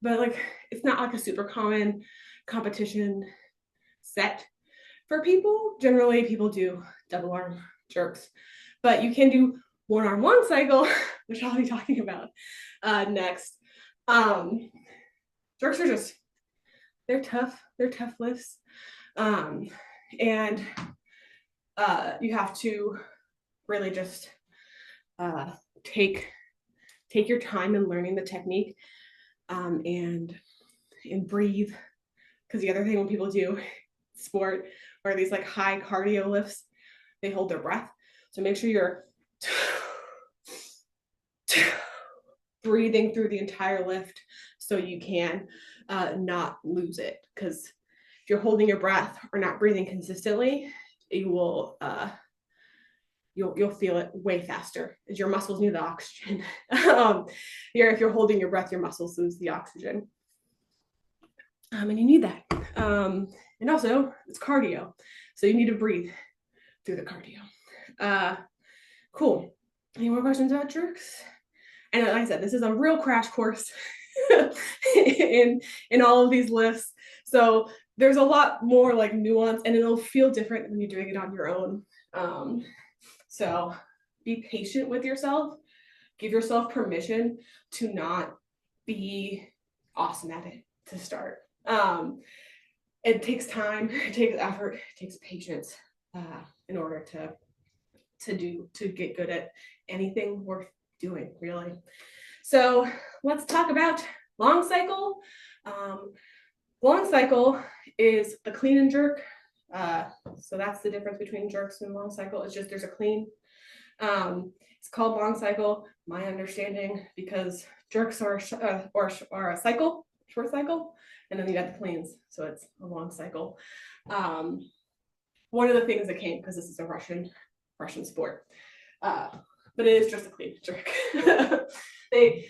But like it's not like a super common competition set for people. Generally, people do double arm jerks, but you can do one arm one cycle, which I'll be talking about next. Jerks are they're tough lifts, and you have to really just take your time in learning the technique, and breathe. Because the other thing when people do sport or these like high cardio lifts, they hold their breath. So make sure you're breathing through the entire lift so you can not lose it. Because if you're holding your breath or not breathing consistently, you will you'll feel it way faster as your muscles need the oxygen. If you're holding your breath, your muscles lose the oxygen. And you need that. And also, it's cardio. So you need to breathe through the cardio. Cool. Any more questions about jerks? And like I said, this is a real crash course in all of these lifts. So there's a lot more like nuance, and it'll feel different when you're doing it on your own. So be patient with yourself. Give yourself permission to not be awesome at it to start. It takes time, it takes effort, it takes patience in order to get good at anything worth doing, really. So let's talk about long cycle. Long cycle is the clean and jerk. So that's the difference between jerks and long cycle. It's just there's a clean. It's called long cycle, my understanding, because jerks are a cycle, short cycle, and then you got the cleans, so it's a long cycle. One of the things that came, because this is a Russian sport, but it is just a clean jerk. They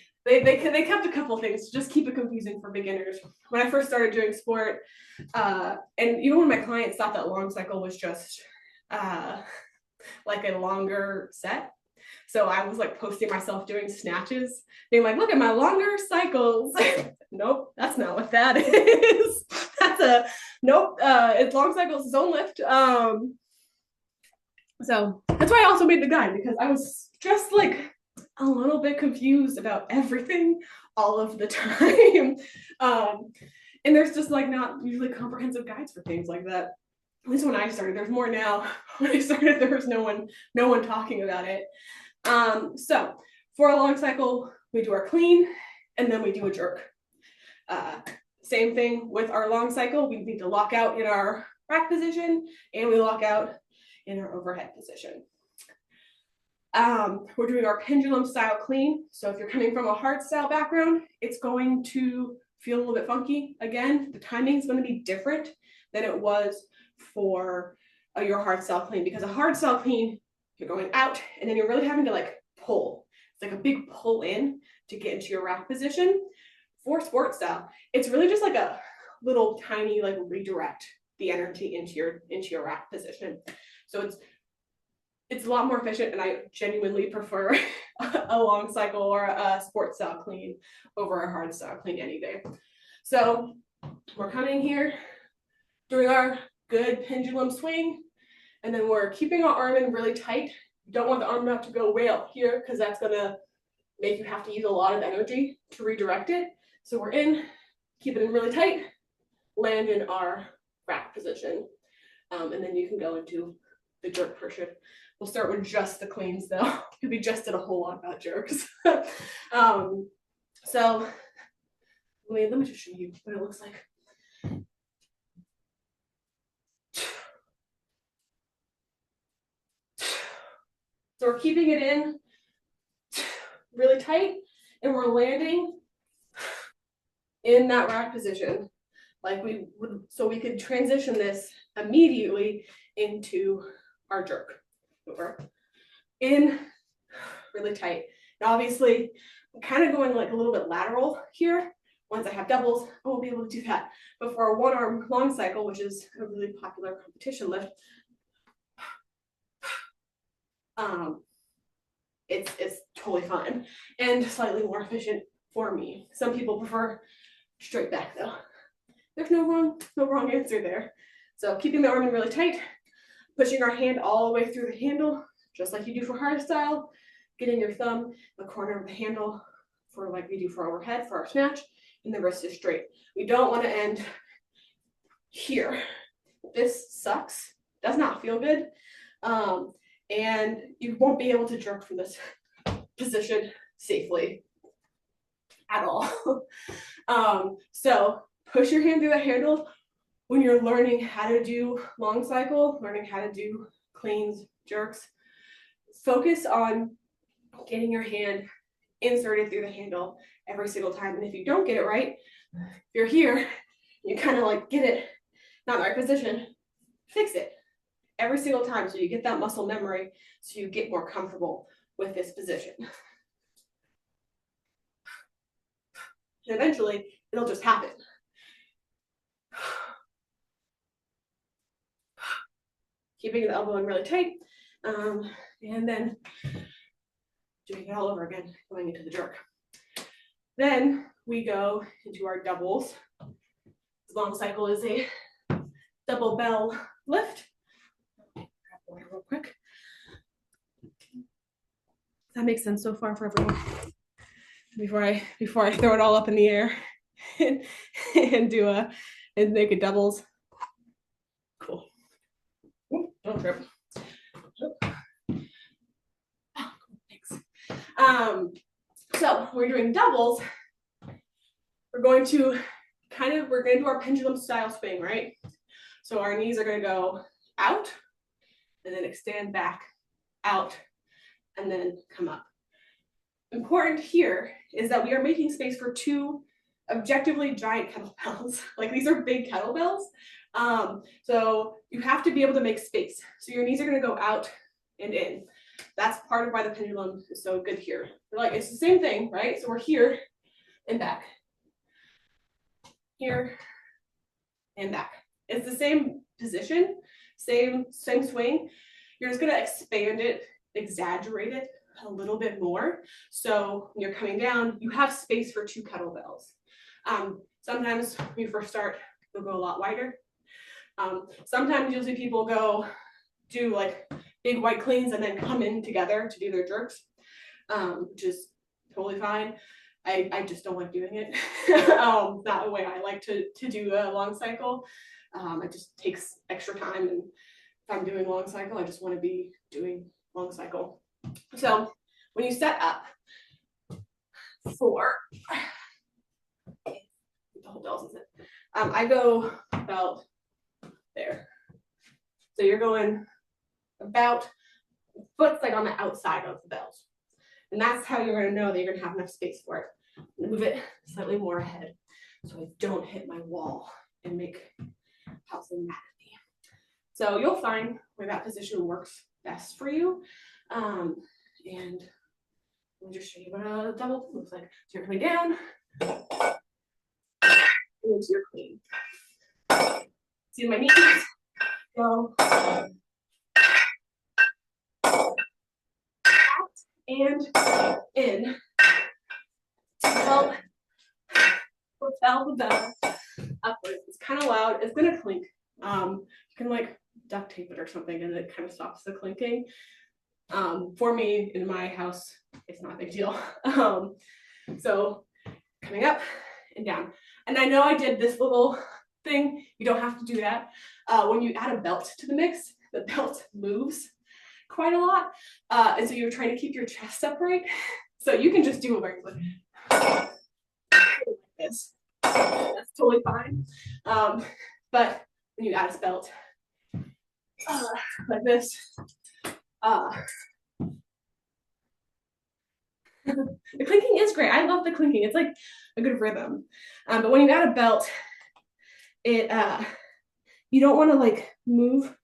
kept a couple of things to just keep it confusing for beginners. When I first started doing sport, and even when my clients thought that long cycle was just like a longer set. So I was like posting myself doing snatches, being like, look at my longer cycles. Nope, that's not what that is. It's long cycles, its own lift. So that's why I also made the guide, because I was just like a little bit confused about everything all of the time. And there's just like not usually comprehensive guides for things like that. At least when I started, there's more now. When I started, there was no one talking about it. So for a long cycle, we do our clean and then we do a jerk. Same thing with our long cycle. We need to lock out in our rack position and we lock out in our overhead position. We're doing our pendulum style clean. So if you're coming from a hard style background, it's going to feel a little bit funky. Again, the timing is going to be different than it was for your hard style clean, because a hard style clean, you're going out and then you're really having to like pull. It's like a big pull in to get into your rack position. For sport style, it's really just like a little tiny like redirect the energy into your rack position. So it's a lot more efficient, and I genuinely prefer a long cycle or a sport style clean over a hard style clean any day. So we're coming here, doing our good pendulum swing, and then we're keeping our arm in really tight. You don't want the arm not to go way out here, because that's gonna make you have to use a lot of energy to redirect it. So we're in, keep it in really tight, land in our rack position. And then you can go into the jerk portion. We'll start with just the cleans though, because we just did a whole lot about jerks. So let me just show you what it looks like. So we're keeping it in really tight and we're landing in that rack position like we would, so we could transition this immediately into our jerk. We're in really tight. Now obviously I'm kind of going like a little bit lateral here. Once I have doubles, I won't be able to do that. But for a one arm long cycle, which is a really popular competition lift, it's totally fine and slightly more efficient for me. Some people prefer straight back though. There's no wrong answer there. So keeping the arm in really tight, pushing our hand all the way through the handle, just like you do for hardstyle, getting your thumb in the corner of the handle for like we do for overhead for our snatch, and the wrist is straight. We don't want to end here. This sucks, does not feel good. And you won't be able to jerk from this position safely at all. So push your hand through the handle when you're learning how to do long cycle, learning how to do cleans, jerks. Focus on getting your hand inserted through the handle every single time. And if you don't get it right, you're here, you kind of like get it not in the right position, fix it every single time so you get that muscle memory, so you get more comfortable with this position. And eventually it'll just happen. Keeping the elbow in really tight, and then doing it all over again, going into the jerk. Then we go into our doubles. This long cycle is a double bell lift. Grab water real quick. That makes sense so far for everyone. Before I throw it all up in the air and make it doubles. Cool. Don't trip. Thanks. So we're doing doubles. We're going to do our pendulum style swing, right? So our knees are going to go out and then extend back, out, and then come up. Important here is that we are making space for two objectively giant kettlebells. Like these are big kettlebells. So you have to be able to make space. So your knees are going to go out and in. That's part of why the pendulum is so good here. Like it's the same thing, right? So we're here and back. Here and back. It's the same position, same swing. You're just going to expand it, exaggerate it a little bit more. So when you're coming down, you have space for two kettlebells. Sometimes when you first start, you'll go a lot wider. Sometimes you'll see people do like big white cleans and then come in together to do their jerks, which is totally fine. I just don't like doing it. Not the way I like to do a long cycle. It just takes extra time, and if I'm doing long cycle, I just want to be doing long cycle. So when you set up for the whole bells, I go about there. So you're going about foot's like on the outside of the bells. And that's how you're going to know that you're going to have enough space for it. Move it slightly more ahead so I don't hit my wall and make housing mad at me. So you'll find where that position works best for you. And let me just show you what a double looks like. So you're coming down into your clean. See my knees go out and in to help propel the bell upwards. It's kind of loud. It's gonna clink. You can like duct tape it or something, and it kind of stops the clinking. For me, in my house, it's not a big deal. So coming up and down. And I know I did this little thing. You don't have to do that. When you add a belt to the mix, the belt moves quite a lot. And so you're trying to keep your chest upright. So you can just do a regular like this. That's totally fine. But when you add a belt like this, the clinking is great. I love the clinking. It's like a good rhythm. But when you add a belt, it you don't want to like move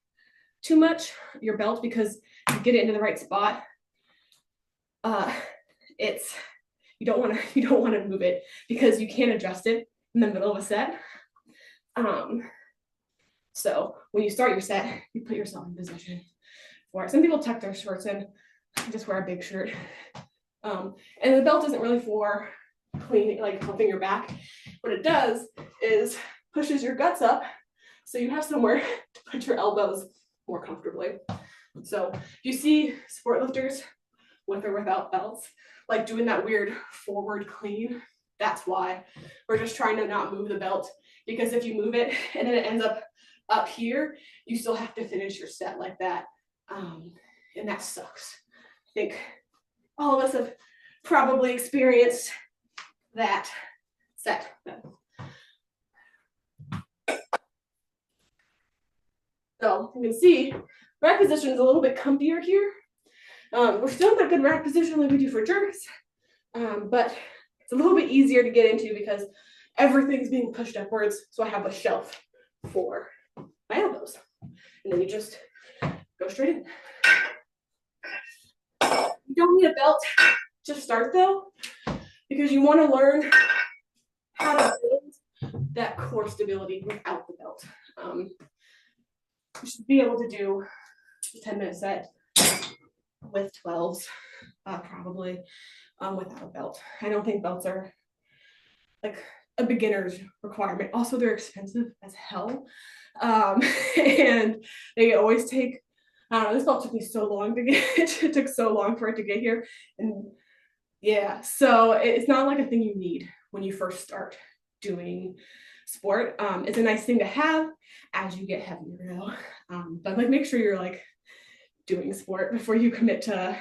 too much your belt, because to get it into the right spot, it's you don't want to move it, because you can't adjust it in the middle of a set. So when you start your set, you put yourself in position for it. Some people tuck their shirts in, just wear a big shirt. And the belt isn't really for cleaning, like helping your back. What it does is pushes your guts up, so you have somewhere to put your elbows more comfortably. So you see sport lifters with or without belts, like doing that weird forward clean. That's why we're just trying to not move the belt, because if you move it and then it ends up here, you still have to finish your set like that. And that sucks. I think all of us have probably experienced that set. So you can see rack position is a little bit comfier here. We're still in that good rack position like we do for jerks, but it's a little bit easier to get into because everything's being pushed upwards. So I have a shelf for my elbows, and then you just go straight in. You don't need a belt to start though, because you want to learn how to build that core stability without the belt. You should be able to do a 10-minute set with 12s, probably without a belt. I don't think belts are like a beginner's requirement. Also, they're expensive as hell. And they always take, I don't know, this belt took me so long to get, it took so long for it to get here. And yeah, so it's not like a thing you need when you first start doing sport. It's a nice thing to have as you get heavier though. But like make sure you're like doing sport before you commit to,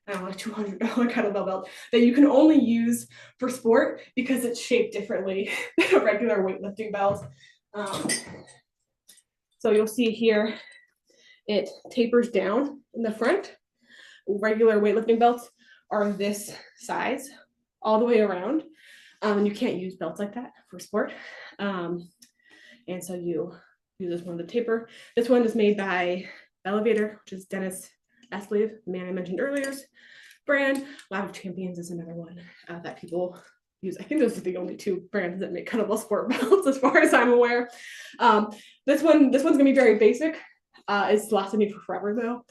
I don't know, a $200 kettlebell belt that you can only use for sport because it's shaped differently than a regular weightlifting belt. So you'll see here, it tapers down in the front. Regular weightlifting belts are this size all the way around. And you can't use belts like that for sport. And so you use this one with the taper. This one is made by Elevator, which is Dennis Esleeve, the man I mentioned earlier's brand. Lab of Champions is another one that people use. I think those are the only two brands that make Kettlebell Sport belts, as far as I'm aware. This one's gonna be very basic. It's lasted me for forever though.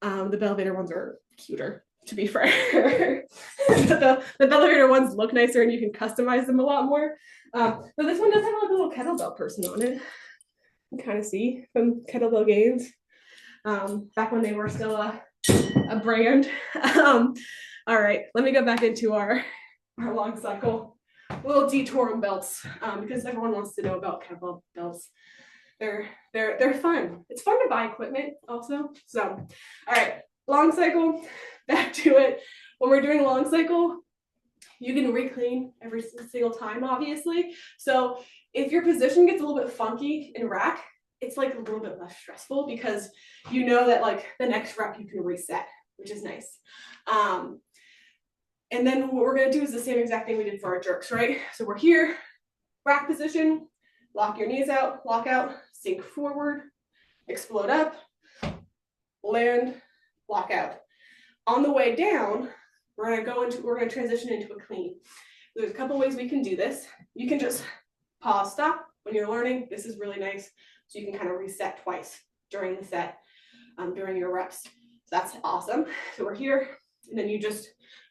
The Elevator ones are cuter, to be fair. the Elevator ones look nicer and you can customize them a lot more. But this one does have like a little kettlebell person on it. You can kind of see from Kettlebell Games. Back when they were still a brand. All right, let me go back into our long cycle. A little detour on belts, because everyone wants to know about kettlebell belts. They're fun. It's fun to buy equipment also. So, all right, long cycle, back to it. When we're doing a long cycle, you can reclean every single time, obviously. So if your position gets a little bit funky in rack, it's like a little bit less stressful because you know that like the next rep you can reset, which is nice. And then what we're gonna do is the same exact thing we did for our jerks, right? So we're here, rack position, lock your knees out, lock out, sink forward, explode up, land, lock out. On the way down, we're gonna transition into a clean. There's a couple ways we can do this. You can just pause, stop when you're learning. This is really nice. So you can kind of reset twice during the set, during your reps. So that's awesome. So we're here, and then you just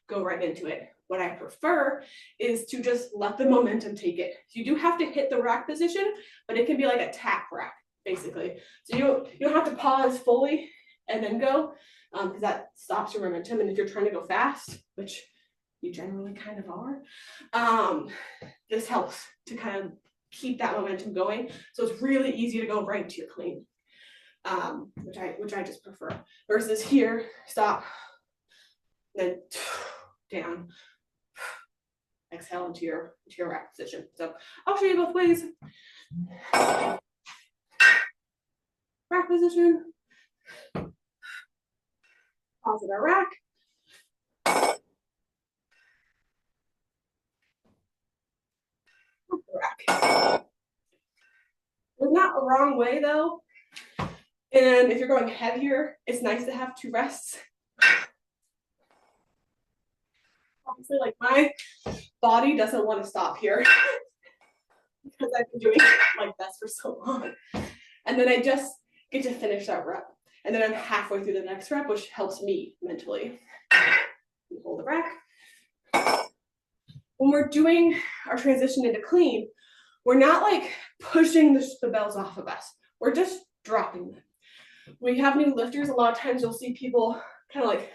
go right into it. What I prefer is to just let the momentum take it. So you do have to hit the rack position, but it can be like a tap rack, basically. So you don't have to pause fully and then go, because that stops your momentum. And if you're trying to go fast, which you generally kind of are, this helps to kind of keep that momentum going. So it's really easy to go right to your clean, which I just prefer. Versus here, stop, then down, exhale into your rack position. So I'll show you both ways. Rack position. Pause in our rack. Rack. There's not a wrong way though. And if you're going heavier, it's nice to have 2 rests. Obviously, like my body doesn't want to stop here because I've been doing it like this for so long. And then I just get to finish that rep. And then I'm halfway through the next rep, which helps me mentally. Hold the rack. When we're doing our transition into clean, we're not like pushing the bells off of us. We're just dropping them. We have new lifters. A lot of times you'll see people kind of like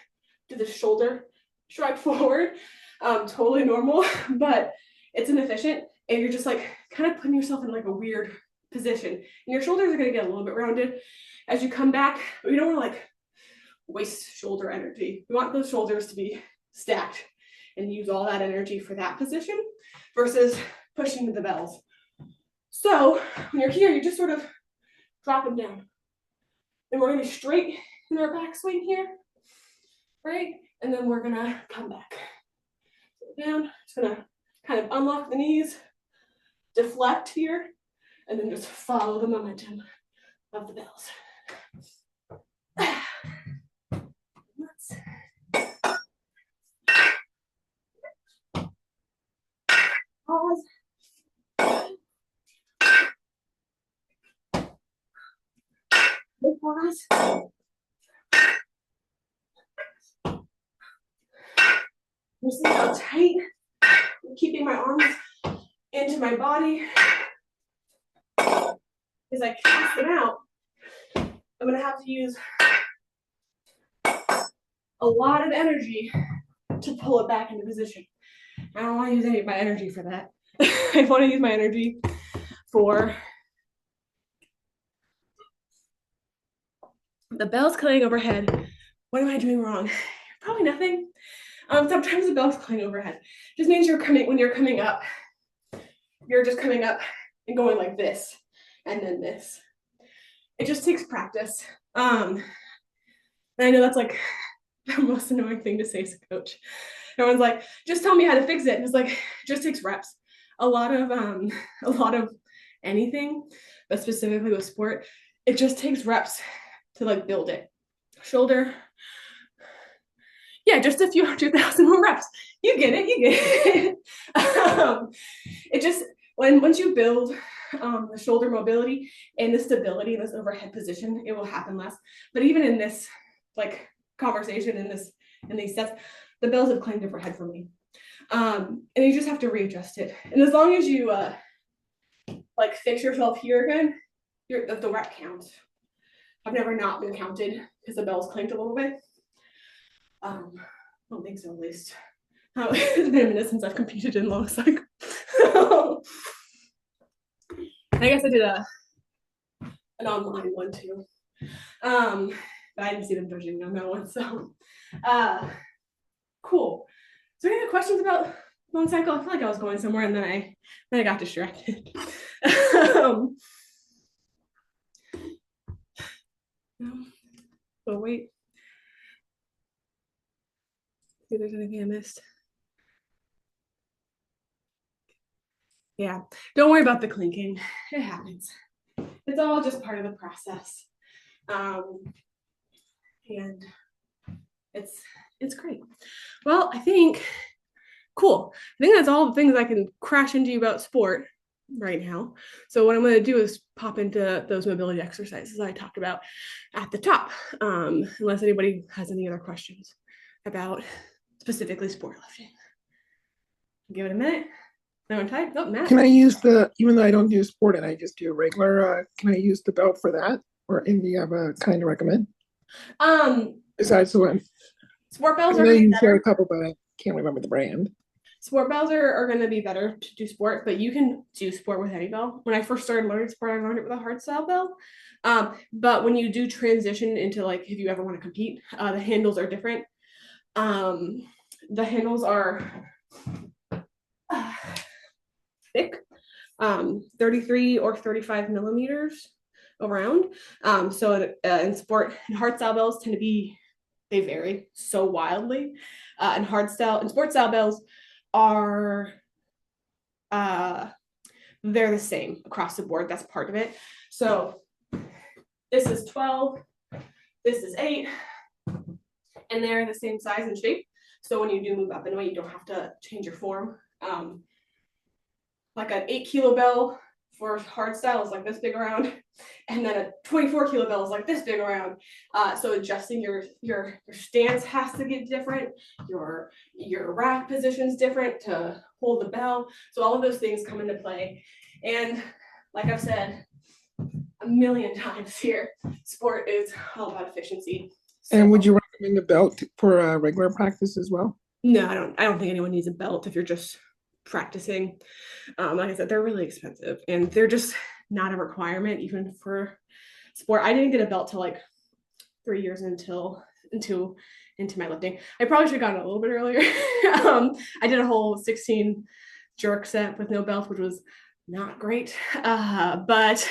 do the shoulder shrug forward. Totally normal, but it's inefficient. And you're just like kind of putting yourself in like a weird position. And your shoulders are going to get a little bit rounded as you come back. But you don't want to like waste shoulder energy. We want those shoulders to be stacked and use all that energy for that position versus pushing to the bells. So when you're here, you just sort of drop them down. And we're gonna be straight in our backswing here, right? And then we're gonna come back. So down, just gonna kind of unlock the knees, deflect here, and then just follow the momentum of the bells. Pause. Pause. You see how tight I'm keeping my arms into my body. As I cast them out, I'm going to have to use a lot of energy to pull it back into position. I don't want to use any of my energy for that. I want to use my energy for the bells clang overhead. What am I doing wrong? Probably nothing. Sometimes the bells clang overhead. Just means when you're coming up, you're just coming up and going like this, and then this. It just takes practice. And I know that's like the most annoying thing to say as a coach. Everyone's like, just tell me how to fix it. And it's like, it just takes reps. A lot of anything, but specifically with sport, it just takes reps to like build it. Shoulder. Yeah, just a few 100,000 more reps. You get it. It just, once you build the shoulder mobility and the stability in this overhead position, it will happen less. But even in this like conversation, in these sets, the bells have claimed overhead for me. And you just have to readjust it. And as long as you like fix yourself here again, the rep counts. I've never not been counted because the bells claimed a little bit. I don't think so, at least. It's been a minute since I've competed in long cycle. I guess I did an online one too. But I didn't see them judging me on that one, so cool. So any other questions about long cycle? I feel like I was going somewhere and then I got distracted. So wait. See if there's anything I missed. Yeah, don't worry about the clinking. It happens. It's all just part of the process. And it's great. Well, I think, cool. I think that's all the things I can crash into you about sport right now. So what I'm going to do is pop into those mobility exercises I talked about at the top, unless anybody has any other questions about specifically sport lifting. Give it a minute. No one type? Oh, Matt. Can I use even though I don't do sport and I just do a regular, can I use the belt for that? Or do you have a kind to recommend? Besides the one. Sport belts I are know you better. share a couple, but I can't remember the brand. Sport bells are going to be better to do sport, but you can do sport with any bell. When I first started learning sport, I learned it with a hard style bell. But when you do transition into like, if you ever want to compete, the handles are different. The handles are thick, 33 or 35 millimeters around. So in sport, and hard style bells tend to be, they vary so wildly. And sport style bells are they're the same across the board. That's part of it. So this is 12, this is 8, and they're the same size and shape. So when you do move up and away, you don't have to change your form. Like an 8-kilo bell for hard style is like this big around, and then a 24-kilo bell is like this big around. So adjusting your stance has to get different. Your rack position is different to hold the bell. So all of those things come into play. And like I've said a million times here, sport is all about efficiency. So, And would you recommend a belt for regular practice as well? no, I don't think anyone needs a belt if you're just practicing. Like I said, they're really expensive and they're just not a requirement even for sport. I didn't get a belt till like 3 years into my lifting. I probably should have gotten it a little bit earlier. I did a whole 16 jerk set with no belt, which was not great. But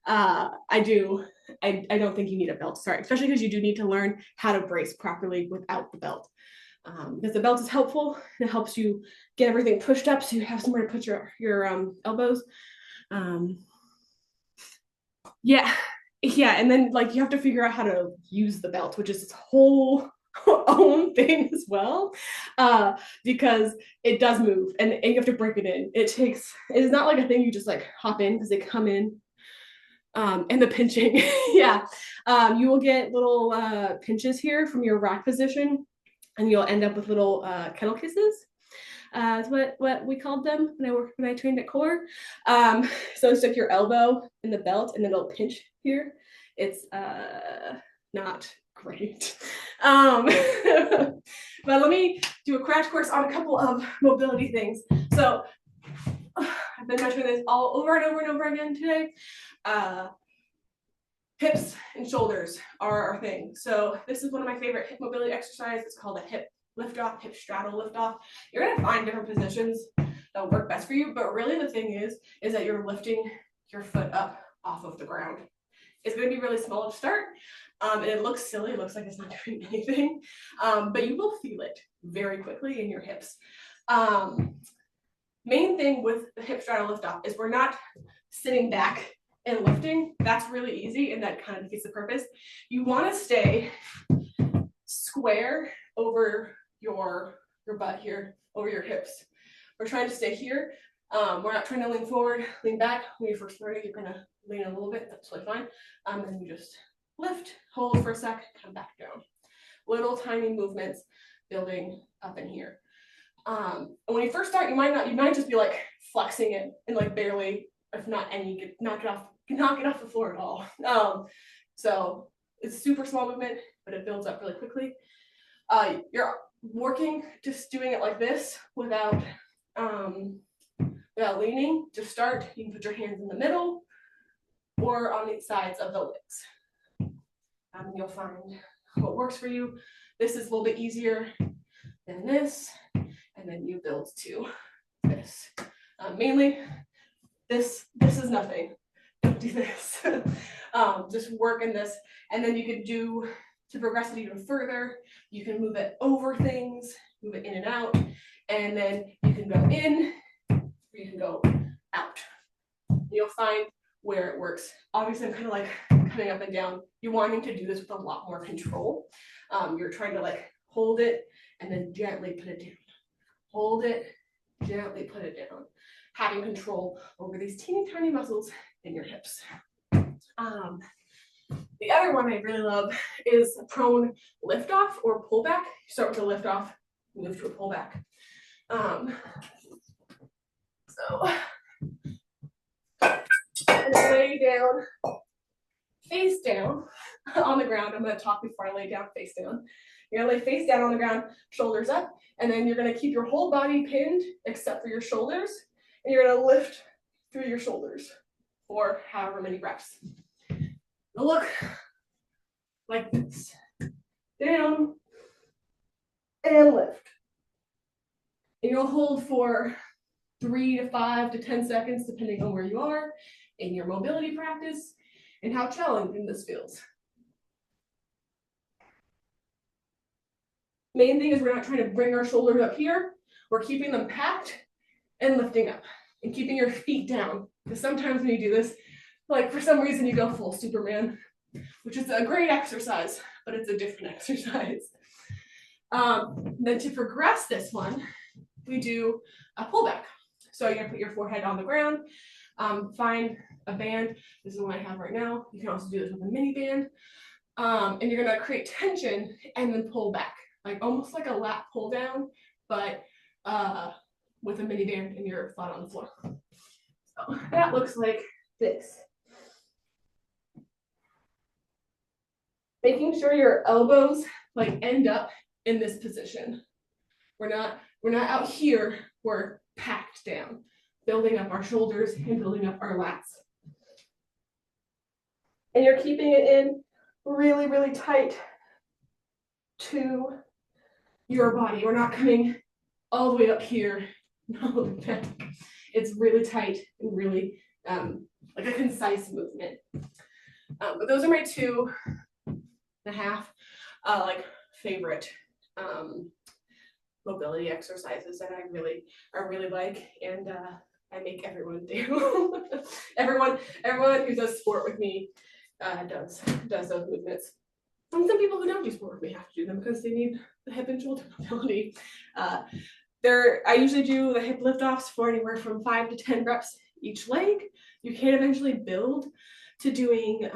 I don't think you need a belt to start, especially because you do need to learn how to brace properly without the belt. Because the belt is helpful. It helps you get everything pushed up so you have somewhere to put your elbows. Yeah, and then like you have to figure out how to use the belt, which is this whole own thing as well, because it does move and you have to break it in. It's not like a thing you just like hop in, because they come in. And the pinching, yeah, you will get little pinches here from your rack position, and you'll end up with little kettle kisses. Is what we called them when I trained at core. So stick your elbow in the belt and then it'll pinch here. It's not great. But let me do a crash course on a couple of mobility things. So I've been mentioning this all over and over and over again today. Hips and shoulders are our thing. So this is one of my favorite hip mobility exercises. It's called a hip lift off, hip straddle lift off. You're gonna find different positions that work best for you, but really the thing is that you're lifting your foot up off of the ground. It's gonna be really small to start, and it looks silly. It looks like it's not doing anything, but you will feel it very quickly in your hips. Main thing with the hip straddle lift off is we're not sitting back and lifting. That's really easy, and that kind of defeats the purpose. You want to stay square over your butt here, over your hips. We're trying to stay here. We're not trying to lean forward, lean back. When you first learn it, you're gonna lean a little bit. That's totally fine. And you just lift, hold for a sec, come back down. Little tiny movements building up in here. And when you first start, you might just be like flexing it and like barely, if not any, knock it off the floor at all. So it's a super small movement, but it builds up really quickly. You're working just doing it like this without leaning. To start, you can put your hands in the middle or on the sides of the legs. You'll find what works for you. This is a little bit easier than this, and then you build to this. Mainly, this is nothing. Don't do this. Just work in this, and then you can do, to progress it even further, you can move it over things, move it in and out, and then you can go in, or you can go out. You'll find where it works. Obviously, I'm kind of like coming up and down. You're wanting to do this with a lot more control. You're trying to like hold it and then gently put it down. Hold it, gently put it down. Having control over these teeny tiny muscles in your hips. The other one I really love is prone lift off or pullback. Start with a lift off, move to a pullback. So lay down, face down on the ground. I'm going to talk before I lay down face down. You're gonna lay face down on the ground, shoulders up, and then you're gonna keep your whole body pinned except for your shoulders, and you're gonna lift through your shoulders for however many reps. Now look like this. Down and lift. And you'll hold for 3 to 5 to 10 seconds, depending on where you are in your mobility practice and how challenging this feels. Main thing is we're not trying to bring our shoulders up here. We're keeping them packed and lifting up and keeping your feet down. Because sometimes when you do this, like for some reason you go full Superman, which is a great exercise, but it's a different exercise. Then to progress this one, we do a pullback. So you're gonna put your forehead on the ground, find a band. This is the one I have right now. You can also do this with a mini band. And you're gonna create tension and then pull back, like almost like a lat pull down, but with a mini band and you're flat on the floor. So that looks like this. Making sure your elbows like end up in this position. We're not out here, we're packed down, building up our shoulders and building up our lats. And you're keeping it in really, really tight to your body. We're not coming all the way up here, all the way back. It's really tight and really like a concise movement. But those are my 2.5 like favorite mobility exercises that I really like, and I make everyone do. everyone who does sport with me does those movements. And some people who don't do sport with me have to do them because they need the hip and shoulder mobility. I usually do the hip lift offs for anywhere from 5 to 10 reps each leg. You can eventually build to doing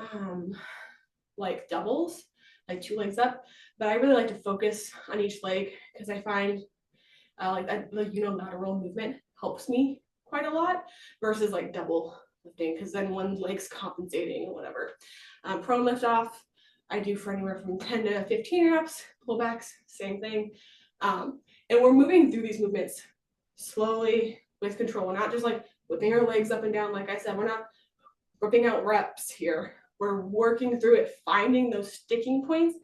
like doubles, like 2 legs up, but I really like to focus on each leg because I find like that, the unilateral movement helps me quite a lot versus like double lifting, because then one leg's compensating or whatever. Prone lift off, I do for anywhere from 10 to 15 reps. Pullbacks, same thing. And we're moving through these movements slowly with control. We're not just like whipping our legs up and down. Like I said, we're not ripping out reps here. We're working through it, finding those sticking points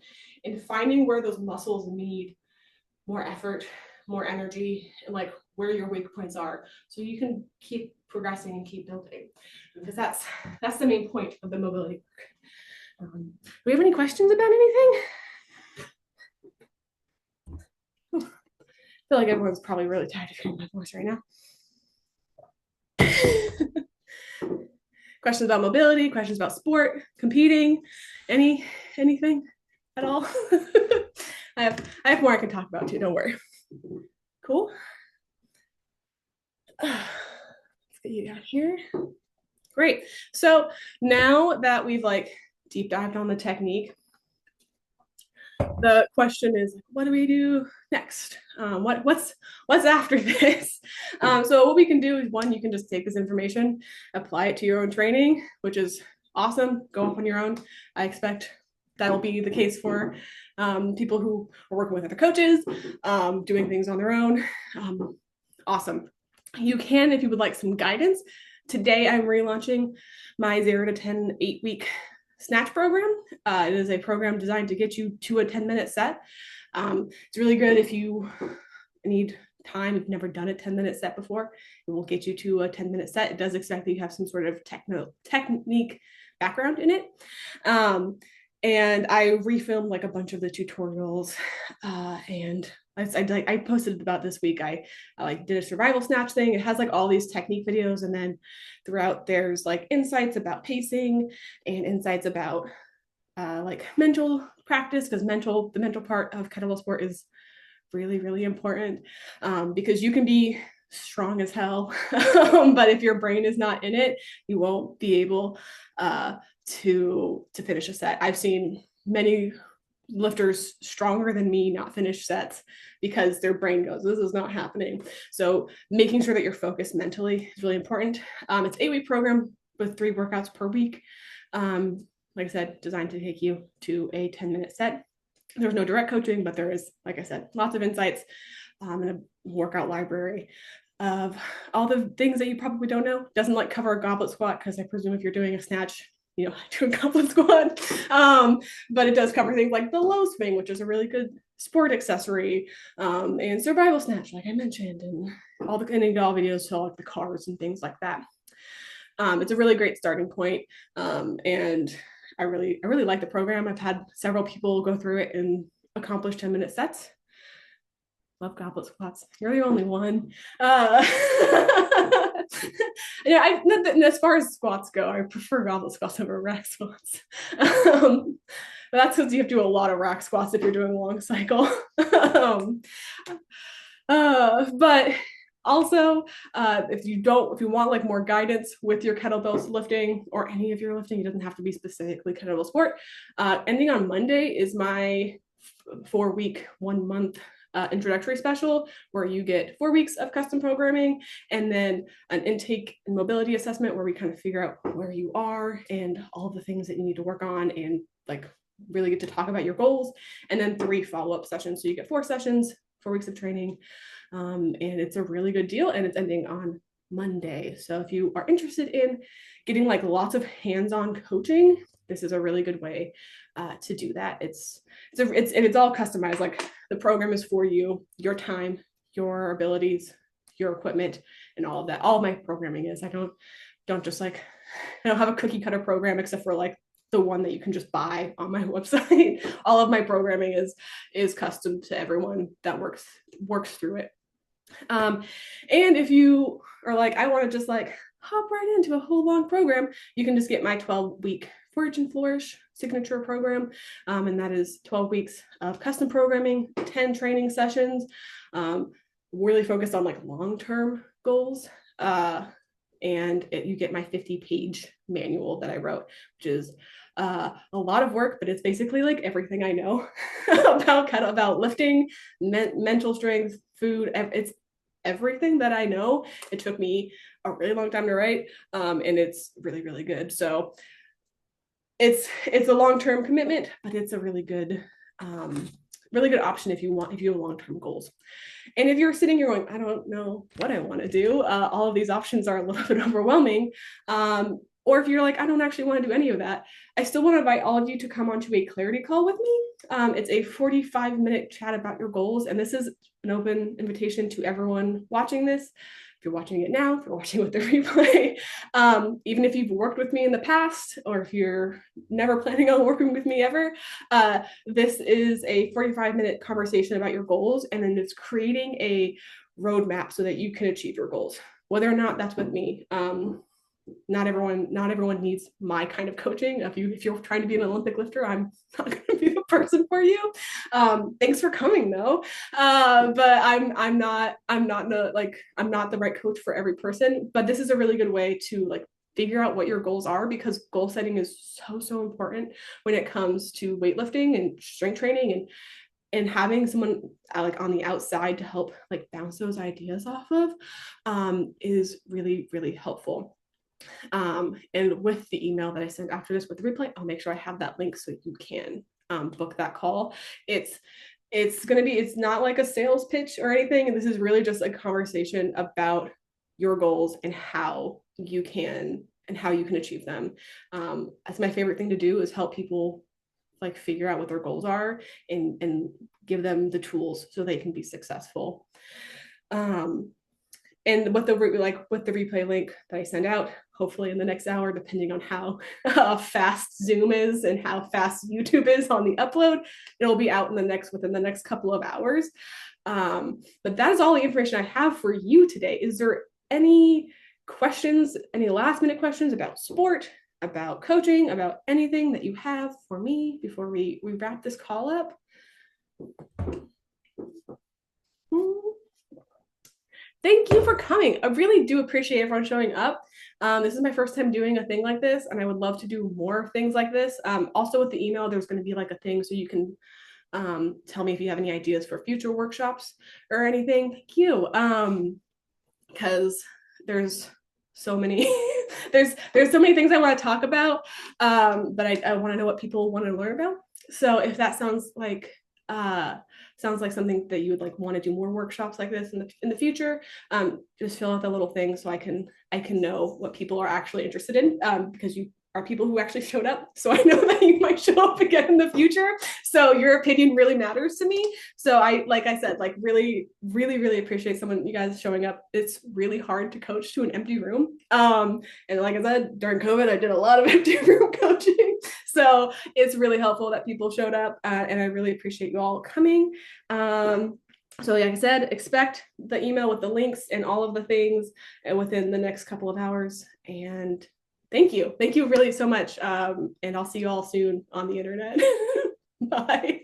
and finding where those muscles need more effort, more energy, and like where your weak points are. So you can keep progressing and keep building, because that's the main point of the mobility work. Do we have any questions about anything? I feel like everyone's probably really tired of hearing my voice right now. Questions about mobility, questions about sport, competing, anything at all? I have more I can talk about too, don't worry. Cool. Let's get you down here. Great. So now that we've like deep dived on the technique, the question is, what do we do next? What's after this? So what we can do is, one, you can just take this information, apply it to your own training, which is awesome. Go off on your own. I expect that will be the case for people who are working with other coaches, doing things on their own. Awesome. You can, if you would like some guidance. Today I'm relaunching my 0 to 10 8-week snatch program. It is a program designed to get you to a 10-minute set. It's really good if you need time, if you've never done a 10-minute set before. It will get you to a 10-minute set. It does expect that you have some sort of technique background in it. And I refilmed like a bunch of the tutorials, and I posted about this week. I like did a survival snatch thing. It has like all these technique videos, and then throughout there's like insights about pacing and insights about like mental practice, because the mental part of kettlebell sport is really, really important, because you can be strong as hell, but if your brain is not in it, you won't be able to finish a set. I've seen many lifters stronger than me not finish sets because their brain goes, this is not happening. So making sure that you're focused mentally is really important. It's an 8-week program with 3 workouts per week. Like I said, designed to take you to a 10-minute set. There's no direct coaching, but there is, like I said, lots of insights and a workout library of all the things that you probably don't know. Doesn't like cover a goblet squat, because I presume if you're doing a snatch, you know, do a goblet squat. But it does cover things like the low swing, which is a really good sport accessory, and survival snatch, like I mentioned, and all the videos to all like the cars and things like that. It's a really great starting point, and I really like the program. I've had several people go through it and accomplish 10-minute sets. Love goblet squats. You're the only one. Yeah, as far as squats go, I prefer goblet squats over rack squats. But that's because you have to do a lot of rack squats if you're doing a long cycle. But also, if you want like more guidance with your kettlebells lifting or any of your lifting, it doesn't have to be specifically kettlebell sport. Ending on Monday is my 4-week, 1-month introductory special, where you get 4 weeks of custom programming and then an intake and mobility assessment where we kind of figure out where you are and all the things that you need to work on, and like really get to talk about your goals, and then 3 follow-up sessions. So you get 4 sessions, 4 weeks of training, and it's a really good deal, and it's ending on Monday. So if you are interested in getting like lots of hands-on coaching, this is a really good way to do that. It's all customized. Like the program is for you, your time, your abilities, your equipment, and all of that. All of my programming is. I don't just like, I don't have a cookie cutter program except for like the one that you can just buy on my website. All of my programming is custom to everyone that works through it. And if you are like, I want to just like hop right into a whole long program, you can just get my 12-week Forage and Flourish signature program. And that is 12 weeks of custom programming, 10 training sessions, really focused on like long-term goals. And you get my 50-page manual that I wrote, which is a lot of work, but it's basically like everything I know about lifting, mental strength, food. It's everything that I know. It took me a really long time to write, and it's really, really good. So it's a long-term commitment, but it's a really good option if you have long-term goals. And if you're sitting here going, I don't know what I want to do, all of these options are a little bit overwhelming. Or if you're like, I don't actually want to do any of that, I still want to invite all of you to come onto a clarity call with me. It's a 45-minute chat about your goals. And this is an open invitation to everyone watching this. If you're watching it now, if you're watching with the replay, even if you've worked with me in the past, or if you're never planning on working with me ever, this is a 45-minute conversation about your goals, and then it's creating a roadmap so that you can achieve your goals, whether or not that's with me. Not everyone needs my kind of coaching. If you're trying to be an Olympic lifter, I'm not going to be the person for you. Thanks for coming though. But I'm not the right coach for every person, but this is a really good way to like figure out what your goals are, because goal setting is so important when it comes to weightlifting and strength training, and having someone like on the outside to help like bounce those ideas off of is really, really helpful. And with the email that I send after this with the replay, I'll make sure I have that link so you can book that call. It's not like a sales pitch or anything. And this is really just a conversation about your goals and how you can achieve them. That's my favorite thing to do, is help people like figure out what their goals are and give them the tools so they can be successful. And with the replay link that I send out, hopefully in the next hour, depending on how fast Zoom is and how fast YouTube is on the upload, it'll be out within the next couple of hours. But that is all the information I have for you today. Is there any questions, any last minute questions about sport, about coaching, about anything that you have for me before we wrap this call up? Thank you for coming. I really do appreciate everyone showing up. This is my first time doing a thing like this, and I would love to do more things like this. Also with the email, there's going to be like a thing so you can tell me if you have any ideas for future workshops or anything. Thank you. Because there's so many there's so many things I want to talk about, but I want to know what people want to learn about. So if that sounds like sounds like something that you would like want to do more workshops like this in the future, just fill out the little thing so I can know what people are actually interested in, because you are people who actually showed up. So I know that you might show up again in the future. So your opinion really matters to me. So like I said, like really, really, really appreciate you guys showing up. It's really hard to coach to an empty room. And like I said, during COVID, I did a lot of empty room coaching. So it's really helpful that people showed up, and I really appreciate you all coming. So like I said, expect the email with the links and all of the things within the next couple of hours. And thank you really so much. And I'll see you all soon on the internet. Bye.